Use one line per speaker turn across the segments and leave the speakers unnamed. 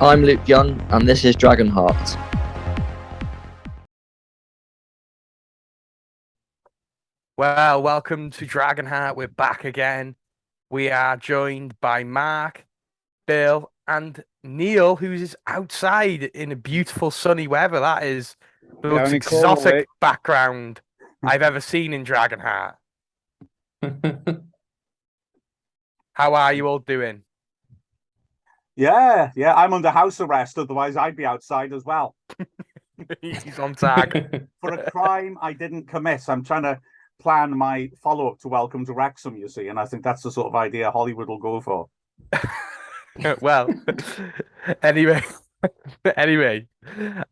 I'm Luke Young, and this is Dragonheart.
Well, welcome to Dragonheart. We're back again. We are joined by Mark, Bill, and Neil, who's outside in a beautiful sunny weather. That is the most
Down in Cornwall,
exotic background I've ever seen in Dragonheart. How are you all doing?
Yeah, I'm under house arrest. Otherwise, I'd be outside as well
He's on tag.
for a crime I didn't commit. I'm trying to plan my follow-up to Welcome to Wrexham, you see, and I think that's the sort of idea Hollywood will go for.
Well, anyway,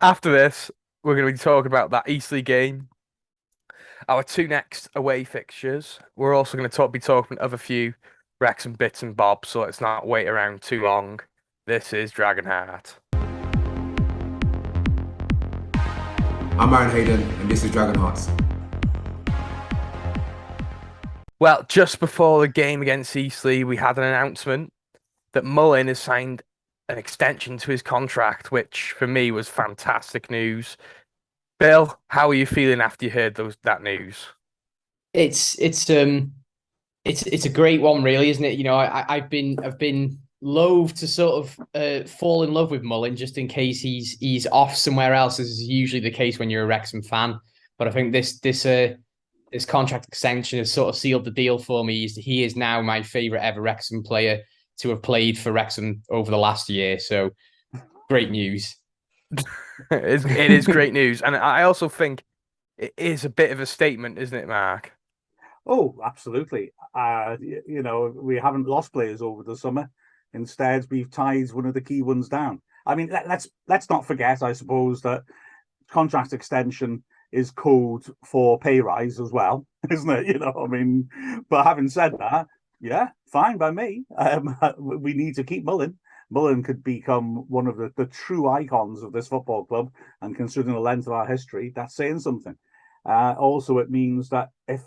after this, we're going to be talking about that Eastleigh game, our two next away fixtures. We're also going to be talking of a few Wrexham bits and bobs, so let's not wait around too long. This is Dragonheart.
I'm Aaron Hayden, and this is Dragonheart.
Well, just before the game against Eastleigh, we had an announcement that Mullin has signed an extension to his contract, which for me was fantastic news. Bill, how are you feeling after you heard that news?
It's a great one, really, isn't it? You know, I've been loath to sort of fall in love with Mullin just in case he's off somewhere else, as is usually the case when you're a Wrexham fan. But I think this contract extension has sort of sealed the deal for me. He is now my favourite ever Wrexham player to have played for Wrexham over the last year. So great news.
It is great news. And I also think it is a bit of a statement, isn't it, Mark?
Oh, absolutely. You know, we haven't lost players over the summer. Instead, we've tied one of the key ones down. I mean, let's not forget, I suppose, that contract extension is code for pay rise as well, isn't it? You know, I mean, but having said that, yeah, fine by me. We need to keep Mullin. Mullin could become one of the true icons of this football club, and considering the length of our history, that's saying something. Also, it means that if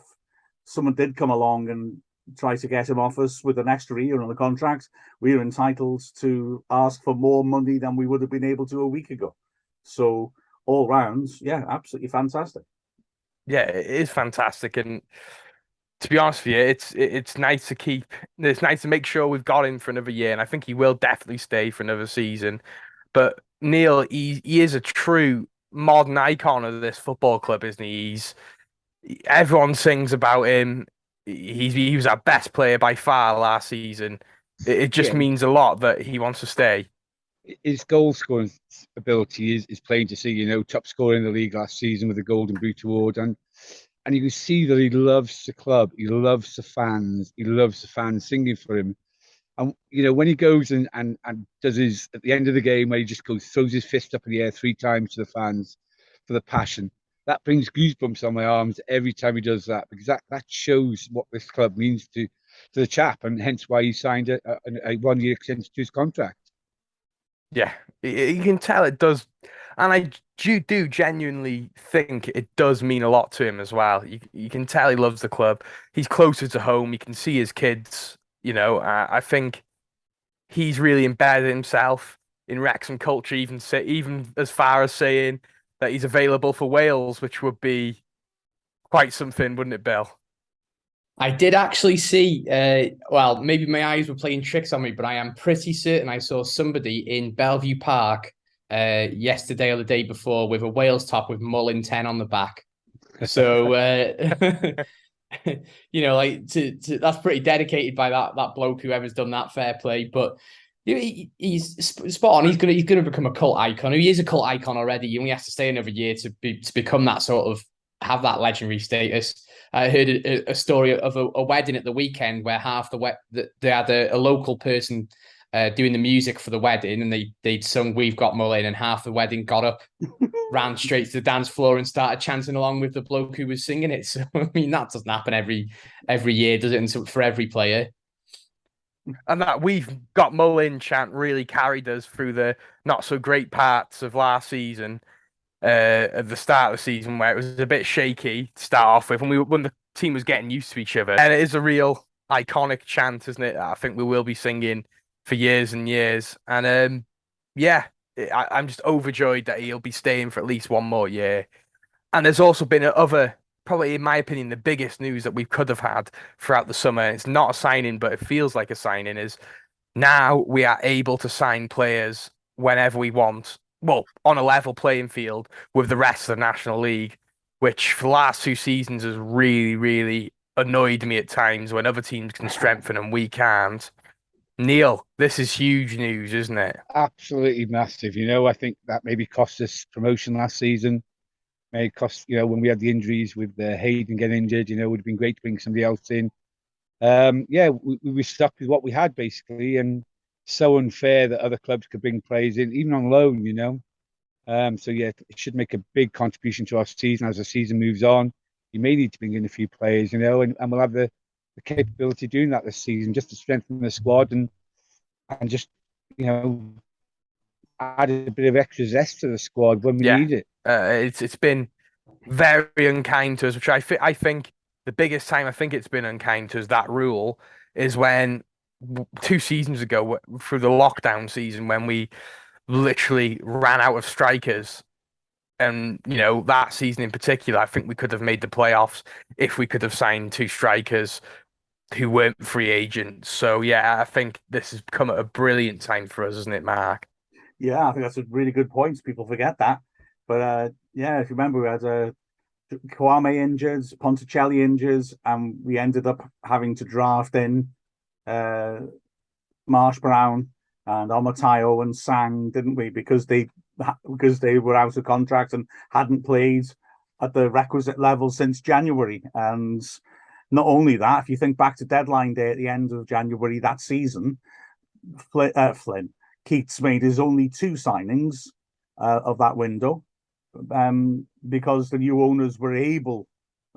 someone did come along and try to get him off us with an extra year on the contract, we're entitled to ask for more money than we would have been able to a week ago. So all rounds, yeah, absolutely fantastic.
Yeah, it is fantastic. And to be honest with you, it's nice to keep. It's nice to make sure we've got him for another year, and I think he will definitely stay for another season. But Neil, he is a true modern icon of this football club, isn't he? Everyone sings about him. He was our best player by far last season. It just means a lot that he wants to stay.
His goal scoring ability is plain to see. You know, top scorer in the league last season with the Golden Boot award, and you can see that he loves the club. He loves the fans. He loves the fans singing for him. And you know, when he goes and does his at the end of the game, where he just throws his fist up in the air 3 times to the fans for the passion, that brings goosebumps on my arms every time he does that, because that shows what this club means to the chap, and hence why he signed a 1-year extension to his contract.
Yeah, you can tell it does, and I do genuinely think it does mean a lot to him as well. You can tell he loves the club. He's closer to home. You can see his kids. You know, I think he's really embedded himself in Wrexham culture, even as far as saying that he's available for Wales, which would be quite something, wouldn't it, Bill?
I did actually see, well, maybe my eyes were playing tricks on me, but I am pretty certain I saw somebody in Bellevue Park yesterday or the day before with a Wales top with Mullin 10 on the back. So, you know, like that's pretty dedicated by that bloke, whoever's done that, fair play. But he's spot on. He's gonna become a cult icon. He is a cult icon already. He only has to stay another year to become that sort of, have that legendary status. I heard a story of a wedding at the weekend where half they had a local person doing the music for the wedding, and they'd sung "We've Got Mullin," and half the wedding got up, ran straight to the dance floor, and started chanting along with the bloke who was singing it. So I mean, that doesn't happen every year, does it? And so for every player.
And that "We've Got Mullin" chant really carried us through the not so great parts of last season. At the start of the season, where it was a bit shaky to start off with, when the team was getting used to each other. And it is a real iconic chant, isn't it? I think we will be singing for years and years. And yeah, I'm just overjoyed that he'll be staying for at least one more year. And there's also been other, probably in my opinion, the biggest news that we could have had throughout the summer. It's not a signing, but it feels like a signing. Is now we are able to sign players whenever we want. Well, on a level playing field with the rest of the National League, which for the last 2 seasons has really, really annoyed me at times when other teams can strengthen and we can't. Neil, this is huge news, isn't it?
Absolutely massive. I think that maybe cost us promotion last season. May cost, when we had the injuries with Hayden getting injured, it would have been great to bring somebody else in. We were stuck with what we had basically, and so unfair that other clubs could bring players in, even on loan, it should make a big contribution to our season as the season moves on. You may need to bring in a few players, and we'll have the capability of doing that this season just to strengthen the squad and just, add a bit of extra zest to the squad when we need it.
It's been very unkind to us, which I think the biggest time I think it's been unkind to us, that rule, is when 2 seasons ago, through the lockdown season, when we literally ran out of strikers. And, that season in particular, I think we could have made the playoffs if we could have signed 2 strikers who weren't free agents. So, yeah, I think this has come at a brilliant time for us, isn't it, Mark?
Yeah, I think that's a really good point. People forget that. But, if you remember, we had Kwame injured, Ponticelli injured, and we ended up having to draft in Marsh Brown and Omotayo and Sang, didn't we? Because they were out of contract and hadn't played at the requisite level since January. And not only that, if you think back to deadline day at the end of January that season, Keats made his only 2 signings of that window because the new owners were able,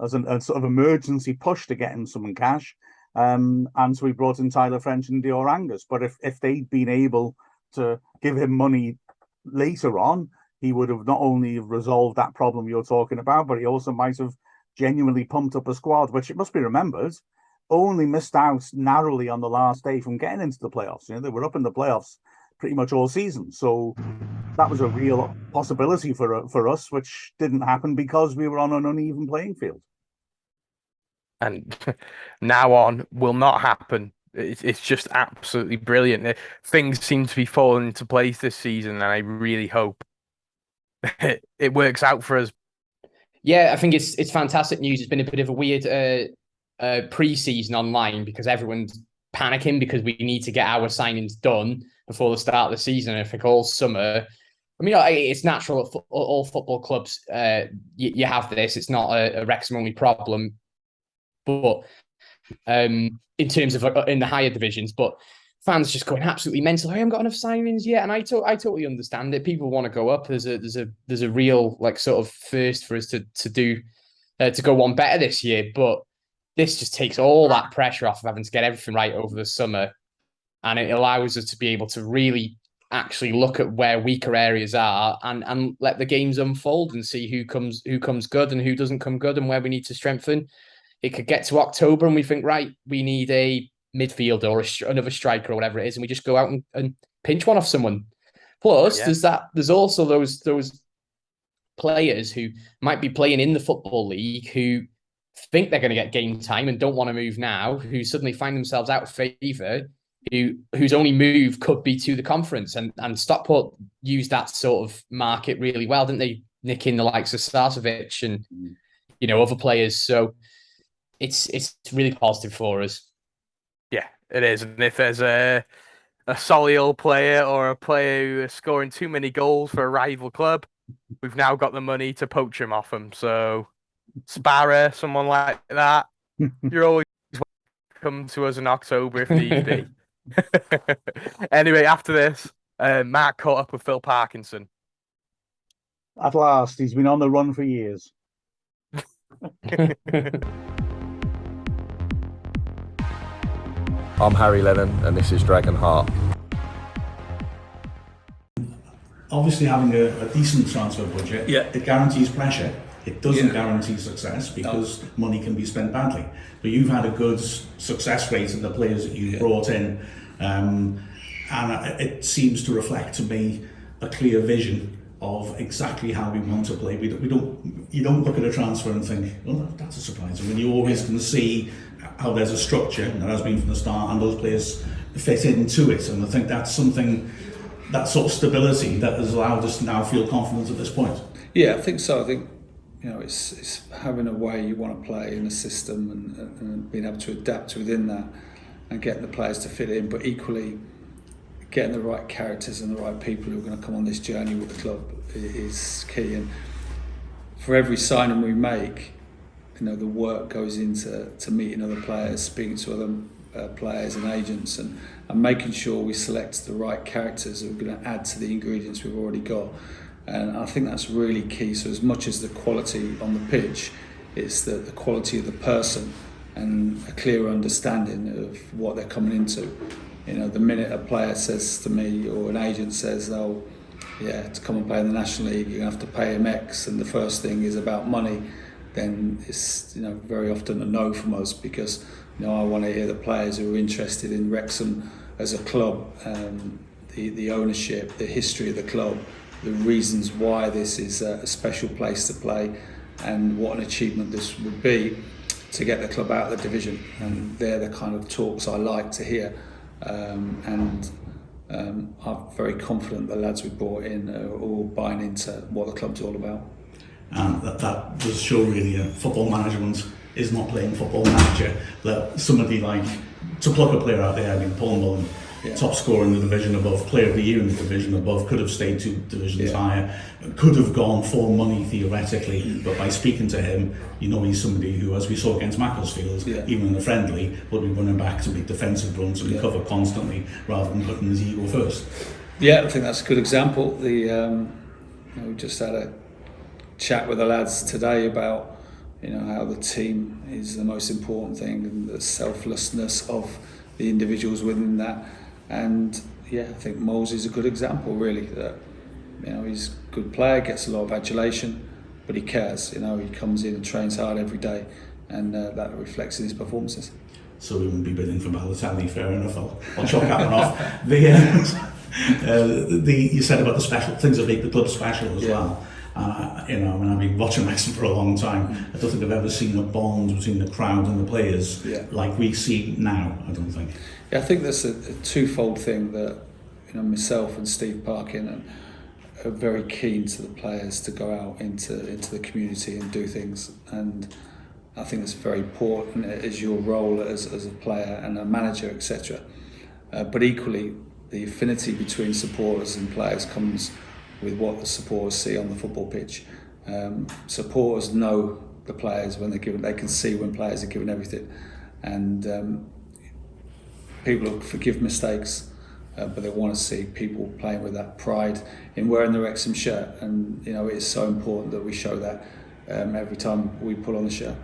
as a sort of emergency push, to get him some cash. And so we brought in Tyler French and Dior Angus. But if they'd been able to give him money later on, he would have not only resolved that problem you're talking about, but he also might have genuinely pumped up a squad, which, it must be remembered, only missed out narrowly on the last day from getting into the playoffs. They were up in the playoffs pretty much all season. So that was a real possibility for us, which didn't happen because we were on an uneven playing field.
And now on will not happen. It's just absolutely brilliant. Things seem to be falling into place this season, and I really hope it works out for us.
Yeah, I think it's fantastic news. It's been a bit of a weird pre-season online because everyone's panicking because we need to get our signings done before the start of the season. I think all summer, it's natural at all football clubs. You have this. It's not a Wrexham only problem, but in terms of in the higher divisions, but fans just going absolutely mental. I haven't got enough signings yet, and I totally understand it. People want to go up. There's a real sort of thirst for us to go one better this year, but this just takes all that pressure off of having to get everything right over the summer, and it allows us to be able to really actually look at where weaker areas are and let the games unfold and see who comes good and who doesn't come good and where we need to strengthen. It could get to October and we think, right, we need a midfielder or another striker or whatever it is, and we just go out and pinch one off someone. Plus, there's also those players who might be playing in the Football League who think they're going to get game time and don't want to move now, who suddenly find themselves out of favour, whose only move could be to the conference. And Stockport used that sort of market really well, didn't they? Nicking the likes of Starcevic and other players. So it's really positive for us.
Yeah, it is. And if there's a Solihull player or a player who is scoring too many goals for a rival club, we've now got the money to poach him off them. So Sparrow, someone like that, you're always welcome to us in October if need be. Anyway, after this, Mark caught up with Phil Parkinson.
At last, he's been on the run for years.
I'm Harry Lennon, and this is Dragonheart.
Obviously, having a decent transfer budget, it guarantees pressure. It doesn't guarantee success because money can be spent badly. But you've had a good success rate in the players that you've brought in. and it seems to reflect to me a clear vision of exactly how we want to play. You don't look at a transfer and think, oh, that's a surprise. I mean, you always can see how there's a structure, and there has been from the start, and those players fit into it. And I think that's something, that sort of stability that has allowed us to now feel confident at this point.
Yeah, I think so. I think, you know, it's having a way you want to play in a system and being able to adapt within that and getting the players to fit in, but equally getting the right characters and the right people who are going to come on this journey with the club is key. And for every signing we make, you know, the work goes into meeting other players, speaking to other players and agents, and making sure we select the right characters who are going to add to the ingredients we've already got. And I think that's really key. So as much as the quality on the pitch, it's the quality of the person and a clear understanding of what they're coming into. You know, the minute a player says to me, or an agent says, oh, yeah, to come and play in the National League, you're going to have to pay him X, and the first thing is about money, then it's, you know, very often a no from us, because, you know, I want to hear the players who are interested in Wrexham as a club, the ownership, the history of the club, the reasons why this is a special place to play, and what an achievement this would be to get the club out of the division. And they're the kind of talks I like to hear. I'm very confident the lads we brought in are all buying into what the club's all about.
And that does show really football management is not playing football manager. That somebody like, to pluck a player out there, I mean, Paul Mullin, top scorer in the division above, player of the year in the division above, could have stayed 2 divisions higher, could have gone for money theoretically, but by speaking to him, you know, he's somebody who, as we saw against Macclesfield, even in a friendly, would be running back to make defensive runs and recover constantly rather than putting his ego first.
Yeah, I think that's a good example. We just had a chat with the lads today about, you know, how the team is the most important thing and the selflessness of the individuals within that. And yeah, I think Moles is a good example, really. That, you know, he's a good player, gets a lot of adulation, but he cares. You know, he comes in and trains hard every day, and that reflects in his performances.
So we wouldn't be bidding for Balotelli, fair enough. I'll chalk that one off. You said about the special things that make the club special as well. You know, I mean, I've been watching Wrexham for a long time. I don't think I've ever seen a bond between the crowd and the players like we see now. I don't think.
Yeah, I think that's a twofold thing that, you know, myself and Steve Parky are very keen to the players to go out into the community and do things, and I think it's very important as your role as a player and a manager, etc. But equally, the affinity between supporters and players comes with what the supporters see on the football pitch. Supporters know the players when they're given; they can see when players are given everything, and people forgive mistakes, but they want to see people playing with that pride in wearing the Wrexham shirt. And you know, it's so important that we show that every time we put on the shirt.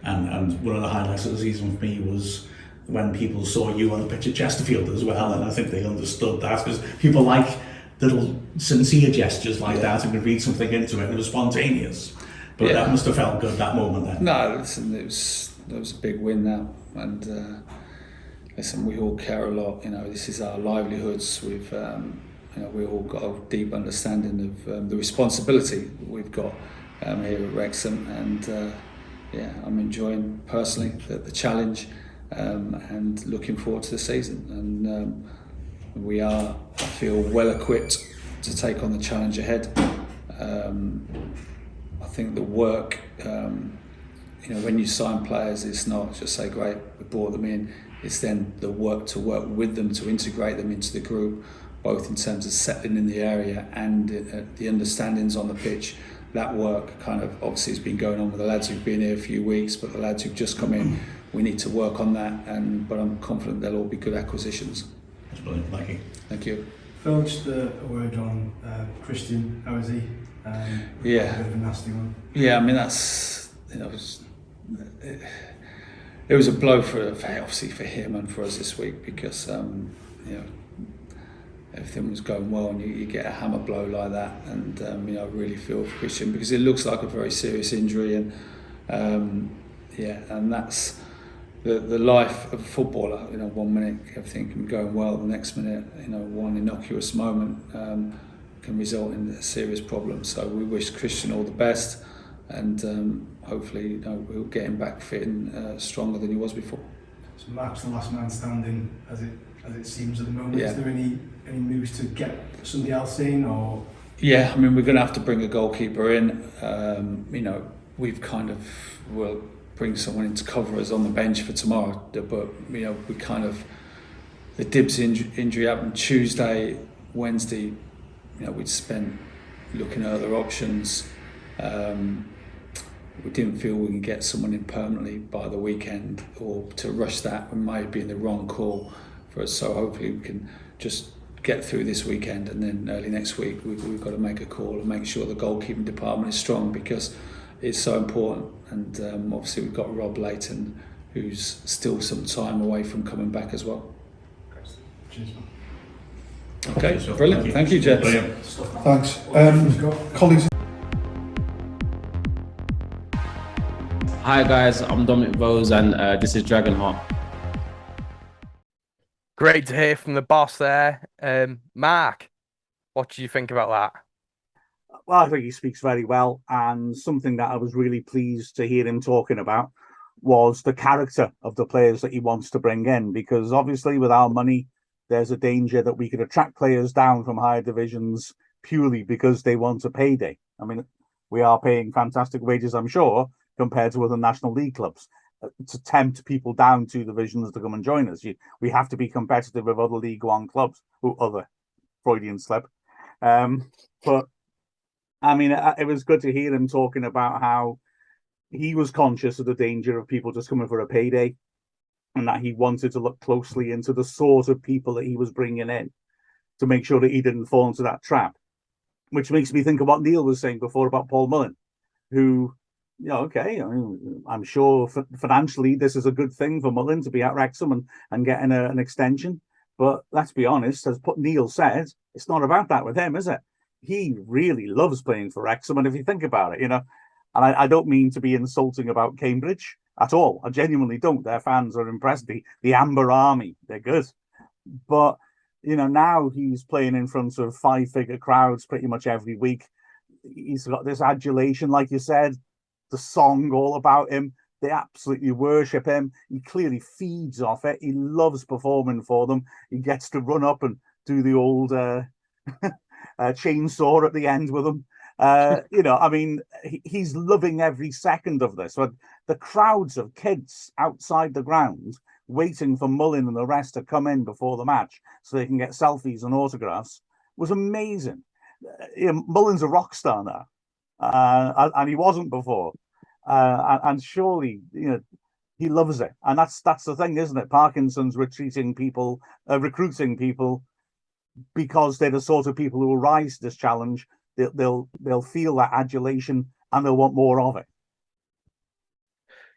And one of the highlights of the season for me was when people saw you on the pitch at Chesterfield as well, and I think they understood that, because people like little sincere gestures like that and could read something into it, and it was spontaneous. But that must have felt good, that moment then.
No, listen, it was a big win now, and listen, we all care a lot. You know, this is our livelihoods. We've, you know, we all got a deep understanding of the responsibility we've got here at Wrexham, and yeah, I'm enjoying personally the challenge and looking forward to the season. And we are, I feel, well equipped to take on the challenge ahead. I think the work, you know, when you sign players, it's not just say, great, we brought them in. It's then the work to work with them, to integrate them into the group, both in terms of settling in the area and the understandings on the pitch. That work kind of obviously has been going on with the lads who've been here a few weeks, but the lads who've just come in, we need to work on that. But I'm confident they'll all be good acquisitions.
That's brilliant, thank you.
Thank you.
Phil, just a word on Christian. How is he?
Yeah.
A bit of a nasty one.
Yeah, I mean, that's, you know, it was a blow for obviously for him and for us this week, because you know, everything was going well, and you get a hammer blow like that, and you know, I really feel for Christian, because it looks like a very serious injury, and yeah, and that's, the life of a footballer. You know, 1 minute everything can be going well, the next minute, you know, one innocuous moment can result in a serious problem. So we wish Christian all the best, and hopefully, you know, we'll get him back fit and stronger than he was before.
So Mark's the last man standing, as it seems at the moment.
Yeah.
Is there any moves to get somebody else in, or?
Yeah, I mean, we're going to have to bring a goalkeeper in. You know, we'll bring someone in to cover us on the bench for tomorrow. But, you know, the Dibs injury happened Tuesday, Wednesday. You know, we'd spent looking at other options. We didn't feel we could get someone in permanently by the weekend, or to rush that might have been the wrong call for us. So hopefully we can just get through this weekend, and then early next week we've got to make a call and make sure the goalkeeping department is strong, because it's so important. And obviously we've got Rob Layton, who's still some time away from coming back as well.
Cheers.
Okay, brilliant. Thank you, Jeff.
Thanks. Colleagues.
Hi guys, I'm Dominic Vose, and this is Dragonheart.
Great to hear from the boss there. Mark, what do you think about that?
Well, I think he speaks very well, and something that I was really pleased to hear him talking about was the character of the players that he wants to bring in, because obviously with our money, there's a danger that we could attract players down from higher divisions purely because they want a payday. I mean, we are paying fantastic wages, I'm sure, compared to other National League clubs, to tempt people down 2 divisions to come and join us. We have to be competitive with other League One clubs, or other Freudian slip. But I mean, it was good to hear him talking about how he was conscious of the danger of people just coming for a payday, and that he wanted to look closely into the sort of people that he was bringing in to make sure that he didn't fall into that trap. Which makes me think of what Neil was saying before about Paul Mullin, who, you know, okay, I mean, I'm sure financially this is a good thing for Mullin to be at Wrexham and getting an extension. But let's be honest, as Neil said, it's not about that with him, is it? He really loves playing for Wrexham. And if you think about it, you know, and I don't mean to be insulting about Cambridge at all. I genuinely don't. Their fans are impressed. The Amber Army, they're good. But, you know, now he's playing in front of 5-figure crowds pretty much every week. He's got this adulation, like you said, the song all about him. They absolutely worship him. He clearly feeds off it. He loves performing for them. He gets to run up and do the old chainsaw at the end with them. You know, I mean, he's loving every second of this. But the crowds of kids outside the ground waiting for Mullin and the rest to come in before the match so they can get selfies and autographs was amazing. You know, Mullin's a rock star now, and he wasn't before. And surely, you know, he loves it. And that's the thing, isn't it? Parkinson's recruiting people because they're the sort of people who will rise to this challenge. They'll feel that adulation and they'll want more of it.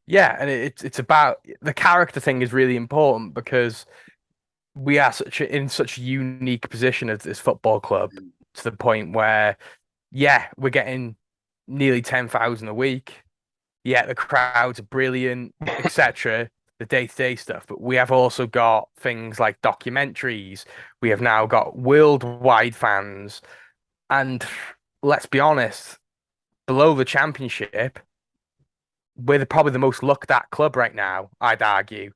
Yeah, and it's about the character thing is really important, because we are in such a unique position as this football club, to the point where, yeah, we're getting nearly 10,000 a week. Yeah, the crowds are brilliant, etc. The day-to-day stuff, but we have also got things like documentaries. We have now got worldwide fans, and let's be honest, below the Championship, we're probably the most looked at club right now, I'd argue.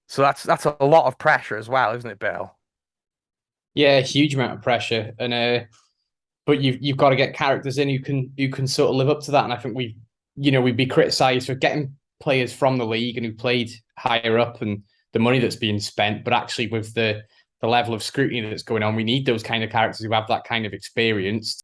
So that's a lot of pressure as well, isn't it, Bill?
Yeah, a huge amount of pressure, and but you've got to get characters in who can sort of live up to that. And I think we'd be criticised for getting players from the league and who played higher up and the money that's being spent, but actually with the level of scrutiny that's going on, we need those kind of characters who have that kind of experience.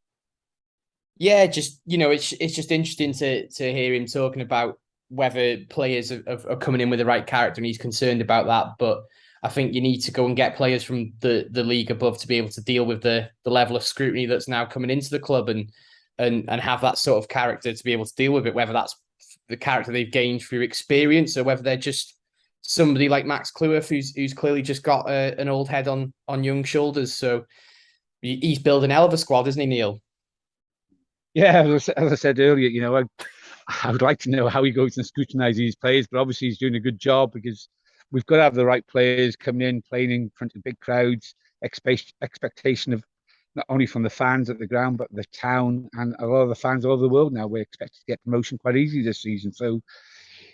Yeah, just, you know, it's just interesting to hear him talking about whether players are coming in with the right character, and he's concerned about that. But I think you need to go and get players from the league above to be able to deal with the level of scrutiny that's now coming into the club, and have that sort of character to be able to deal with it, whether that's the character they've gained through experience or whether they're just somebody like Max Cleworth who's clearly just got an old head on young shoulders. So he's building a hell of a squad, isn't he, Neil?
Yeah, as I said earlier, you know, I would like to know how he goes and scrutinises these players, but obviously he's doing a good job because we've got to have the right players coming in, playing in front of big crowds, expectation of not only from the fans at the ground, but the town and a lot of the fans all over the world now. We're expected to get promotion quite easily this season. So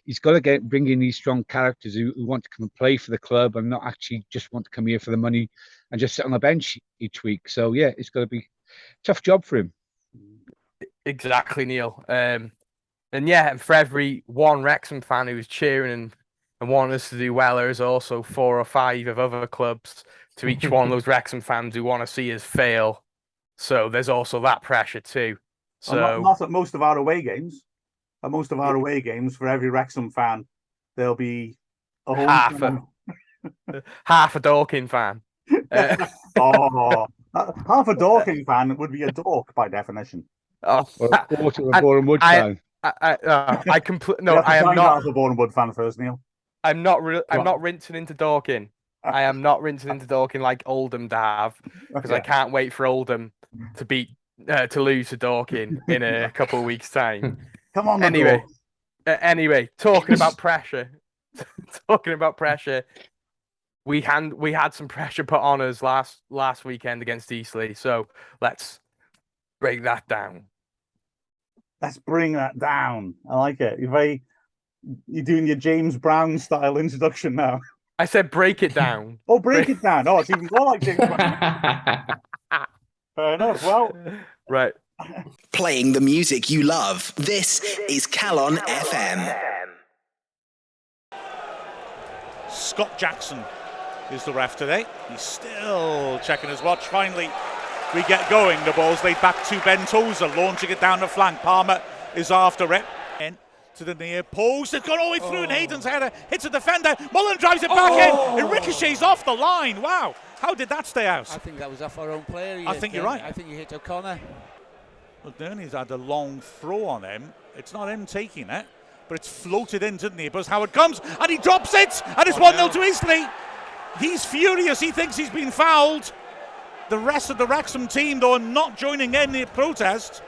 he's got to bring in these strong characters who want to come and play for the club and not actually just want to come here for the money and just sit on the bench each week. So, yeah, it's got to be a tough job for him.
Exactly, Neil. And yeah, for every one Wrexham fan who's cheering and wanting us to do well, there's also 4 or 5 of other clubs to each one of those Wrexham fans who want to see us fail. So there's also that pressure too. So
not at most of our away games. At most of our away games, for every Wrexham fan, there'll be a home
half a Dorking fan.
Half a Dorking fan would be a dork by definition.
Or a quarter of a Boreham Wood fan.
I am not
a Boreham Wood fan first, Neil.
I'm not rinsing into Dorking. I am not rinsing into Dorking like Oldham to have, because I can't wait for Oldham to lose to Dorking in a couple of weeks' time.
Come on,
anyway, talking about pressure. We had some pressure put on us last weekend against Eastleigh, so let's break that down.
Let's bring that down. I like it. You're doing your James Brown style introduction now.
I said break it down.
Oh, break it down. Oh, it's even more like James Brown. Fair enough. Well,
right.
Playing the music you love. This is Calon FM.
Scott Jackson is the ref today. He's still checking his watch. Finally, we get going. The ball's laid back to Ben Tozer, launching it down the flank. Palmer is after it. In to the near post. It's gone all the way through, and Hayden's header hits a defender. Mullin drives it back in. It ricochets off the line. Wow. How did that stay out?
I think that was off our own player.
I think you're right.
I think he hit O'Connor.
Well, Derny's had a long throw on him. It's not him taking it, but it's floated in, didn't he? But Howard comes, and he drops it, and it's 1-0 to Eastleigh. He's furious. He thinks he's been fouled. The rest of the Wrexham team, though, are not joining in the protest.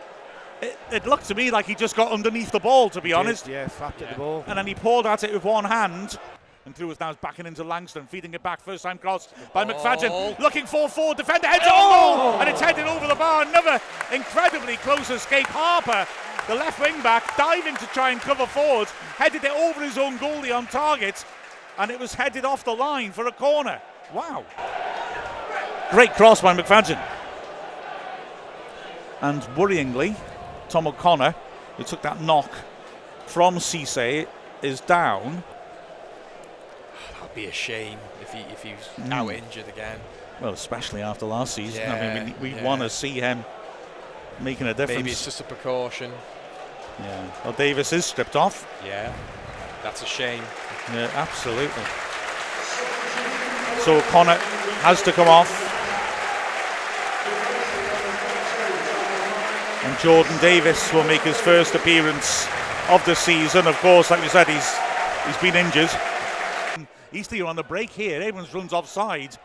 It looked to me like he just got underneath the ball, to be honest.
Yeah, flapped at the ball.
And then he pulled at it with one hand. And through is now backing into Langston, feeding it back, first time cross by McFadden, looking for forward defender, heads on goal, and it's headed over the bar. Another incredibly close escape. Harper, the left wing back, diving to try and cover forward, headed it over his own goalie on target, and it was headed off the line for a corner. Wow. Great cross by McFadden. And worryingly, Tom O'Connor, who took that knock from Cisse, is down.
That'd be a shame if he's now injured again.
Well, especially after last season.
Yeah,
I mean, we want to see him making a difference.
Maybe it's just a precaution.
Yeah. Well, Davis is stripped off.
Yeah, that's a shame.
Yeah, absolutely. So O'Connor has to come off. And Jordan Davis will make his first appearance of the season. Of course, like we said, he's been injured. Eastleigh are on the break here. Abrams runs offside,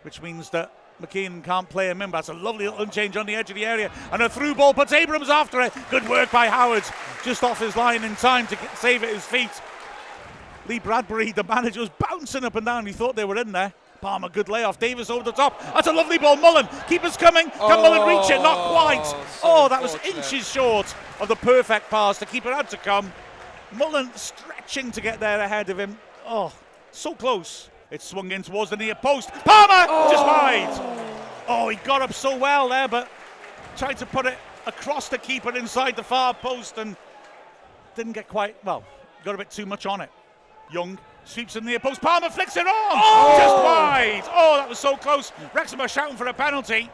which means that McKean can't play him in. That's a lovely little change on the edge of the area. And a through ball puts Abrams after it. Good work by Howard. Just off his line in time to save at his feet. Lee Bradbury, the manager, was bouncing up and down. He thought they were in there. Palmer, good layoff. Davis over the top. That's a lovely ball. Mullin, keeper's coming. Can Mullin reach it? Not quite. That was inches short of the perfect pass. The keeper had to come. Mullin stretching to get there ahead of him. So close. It's swung in towards the near post. Palmer just wide. He got up so well there, but tried to put it across the keeper inside the far post and didn't get quite, got a bit too much on it. Young sweeps in the near post. Palmer flicks it on. Just wide. That was so close. Wrexham are shouting for a penalty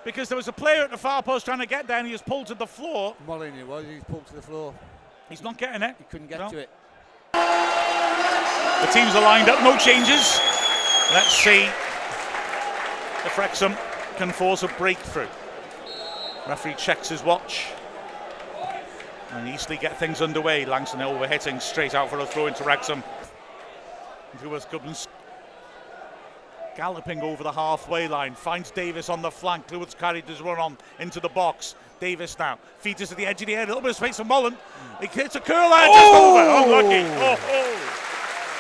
because there was a player at the far post trying to get there and he was pulled to the floor.
Mullin, he was pulled to the floor.
He's not getting it.
He couldn't get to it.
The teams are lined up, no changes. Let's see if Wrexham can force a breakthrough. Referee checks his watch. And Eastleigh get things underway. Langston overhitting straight out for a throw into Wrexham. Lewis Gubbins galloping over the halfway line. Finds Davis on the flank. Lewis carried his run on into the box. Davis now feeds it to the edge of the area. A little bit of space for Mullin. He hits a curler, just over. Unlucky.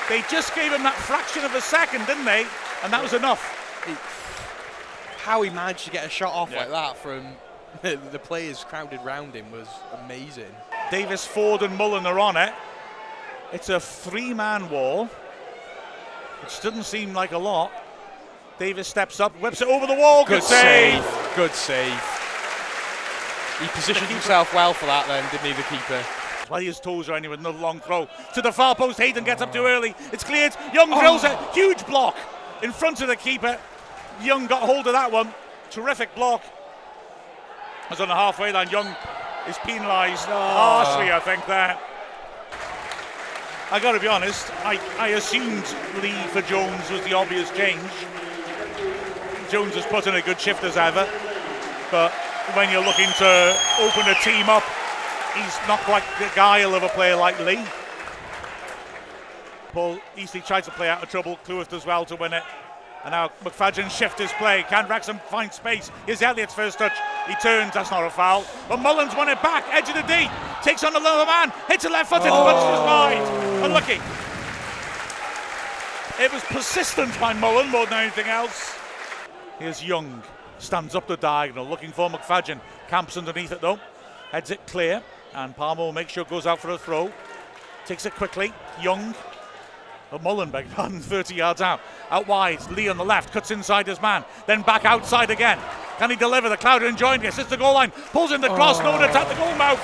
They just gave him that fraction of a second, didn't they? And that was enough.
How he managed to get a shot off like that from the players crowded round him was amazing.
Davis, Ford and Mullin are on it. It's a 3-man wall, which doesn't seem like a lot. Davis steps up, whips it over the wall. Good save.
Good save. He positioned himself well for that then, didn't he, the keeper?
While his toes are anyway, another long throw to the far post. Hayden gets up too early. It's cleared. Young drills it. Huge block in front of the keeper. Young got hold of that one. Terrific block. As on the halfway line, Young is penalised harshly, I think, there. I got to be honest, I assumed Lee for Jones was the obvious change. Jones has put in a good shift as ever, but when you're looking to open a team up, he's not quite the guile of a player like Lee. Paul Eastleigh tries to play out of trouble. Cleworth does well to win it. And now McFadden shifts his play. Can Wrexham find space? Here's Elliott's first touch. He turns, that's not a foul. But Mullin's won it back, edge of the D. Takes on another man, hits a left-footed, punches his wide. Unlucky. It was persistence by Mullin more than anything else. Here's Young, stands up the diagonal, looking for McFadden. Camps underneath it though. Heads it clear, and Palmer will make sure it goes out for a throw. Takes it quickly, Young. Mullin, beg your pardon, 30 yards out. Out wide, Lee on the left, cuts inside his man, then back outside again. Can he deliver? The crowd are enjoying this. It's the goal line, pulls in the cross, no one attack the goal mouth.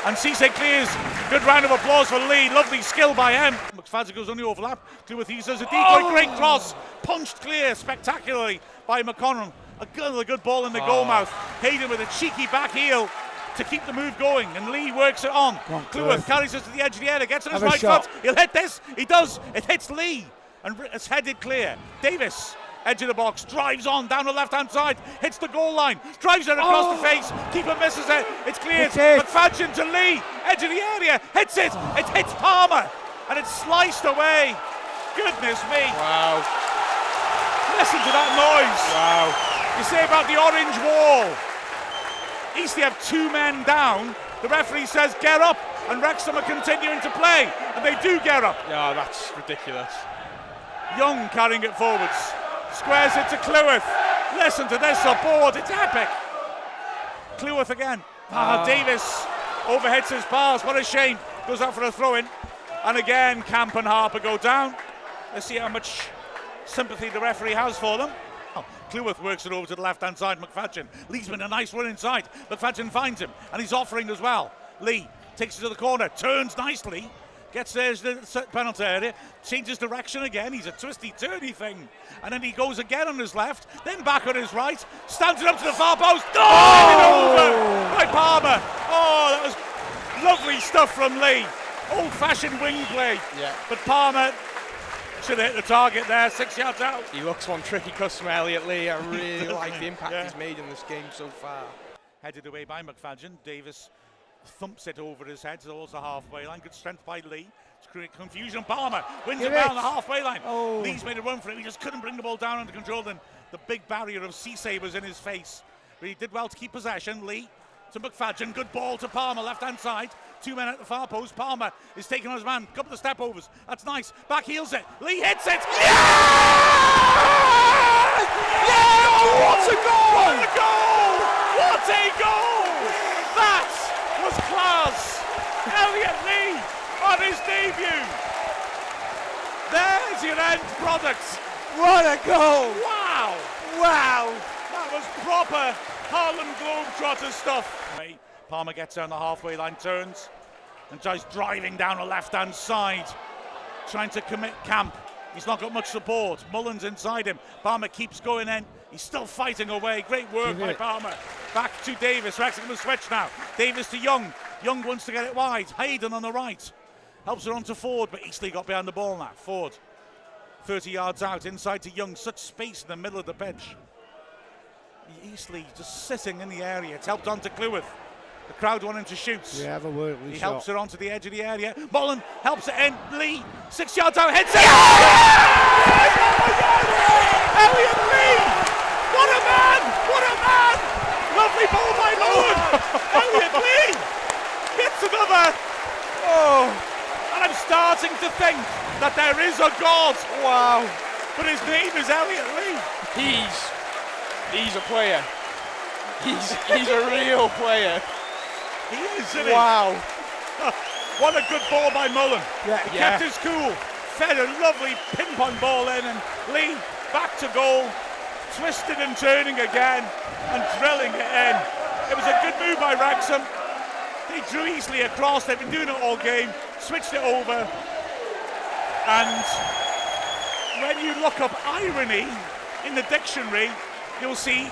And Cisse clears. Good round of applause for Lee. Lovely skill by him. McFadden goes on the overlap. Cleworth uses a decoy, great cross. Punched clear spectacularly by McConnell. A good ball in the goal mouth. Hayden with a cheeky back heel to keep the move going, and Lee works it on. Cleworth carries it to the edge of the area, gets on his right foot. He'll hit this. He does. It hits Lee, and it's headed clear. Davis, edge of the box, drives on down the left-hand side, hits the goal line, drives it across the face. Keeper misses it. It's cleared. McFadden to Lee, edge of the area, hits it. It hits Palmer, and it's sliced away. Goodness me!
Wow!
Listen to that noise.
Wow!
You say about the orange wall. Eastleigh have 2 men down. The referee says get up, and Wrexham are continuing to play, and they do get up.
Yeah, that's ridiculous.
Young carrying it forwards, squares it to Cleworth. Listen to this support, it's epic. Cleworth again. Davis overhits his pass, what a shame. Goes out for a throw-in, and again Camp and Harper go down. Let's see how much sympathy the referee has for them. Cleworth works it over to the left-hand side, McFadden. Lee's been a nice run inside. McFadden finds him, and he's offering as well. Lee takes it to the corner, turns nicely, gets there to the penalty area, changes direction again. He's a twisty-turny thing. And then he goes again on his left, then back on his right, stands it up to the far post. Over by Palmer. Oh, that was lovely stuff from Lee. Old-fashioned wing play.
Yeah.
But Palmer should have hit the target there, 6 yards out.
He looks one tricky customer, Elliott Lee. I really like the impact he's made in this game so far.
Headed away by McFadden. Davis thumps it over his head towards the halfway line. Good strength by Lee. It's creating confusion. Palmer wins it down the halfway line. Lee's made a run for it. He just couldn't bring the ball down under control. Then the big barrier of Cisse was in his face. But he did well to keep possession. Lee to McFadden. Good ball to Palmer, left-hand side. 2 men at the far post. Palmer is taking on his man. Couple of step overs. That's nice. Back heels it. Lee hits it. Yeah! Yeah! What a goal! What a goal! What a goal! That was class. Elliott Lee on his debut. There's your end product.
What a goal!
Wow! Wow! That was proper Harlem Globetrotter stuff. Palmer gets down the halfway line, turns, and tries driving down the left-hand side, trying to commit Camp. He's not got much support. Mullin's inside him. Palmer keeps going in. He's still fighting away. Great work by Palmer. Back to Davis. Wrexham will switch now. Davis to Young. Young wants to get it wide. Hayden on the right. Helps it on to Ford, but Eastleigh got behind the ball now. Ford, 30 yards out, inside to Young. Such space in the middle of the pitch. Eastleigh just sitting in the area. It's helped on to Cleworth. The crowd want him to shoot.
Yeah, have a word.
He helps it onto the edge of the area. Mullin helps it in. Lee, 6 yards out, heads it. Elliott Lee! What a man! What a man! Lovely ball by Mullin! embarrassing to think that there is a God.
Wow.
But his name is Elliot Lee.
He's a player. He's a real player.
He is, isn't he?
Wow.
What a good ball by Mullin. He
Yeah.
kept his cool, fed a lovely ping-pong ball in, and Lee back to goal, twisting and turning again, and drilling it in. It was a good move by Wrexham. They drew easily across, they've been doing it all game, switched it over, and when you look up irony in the dictionary, you'll see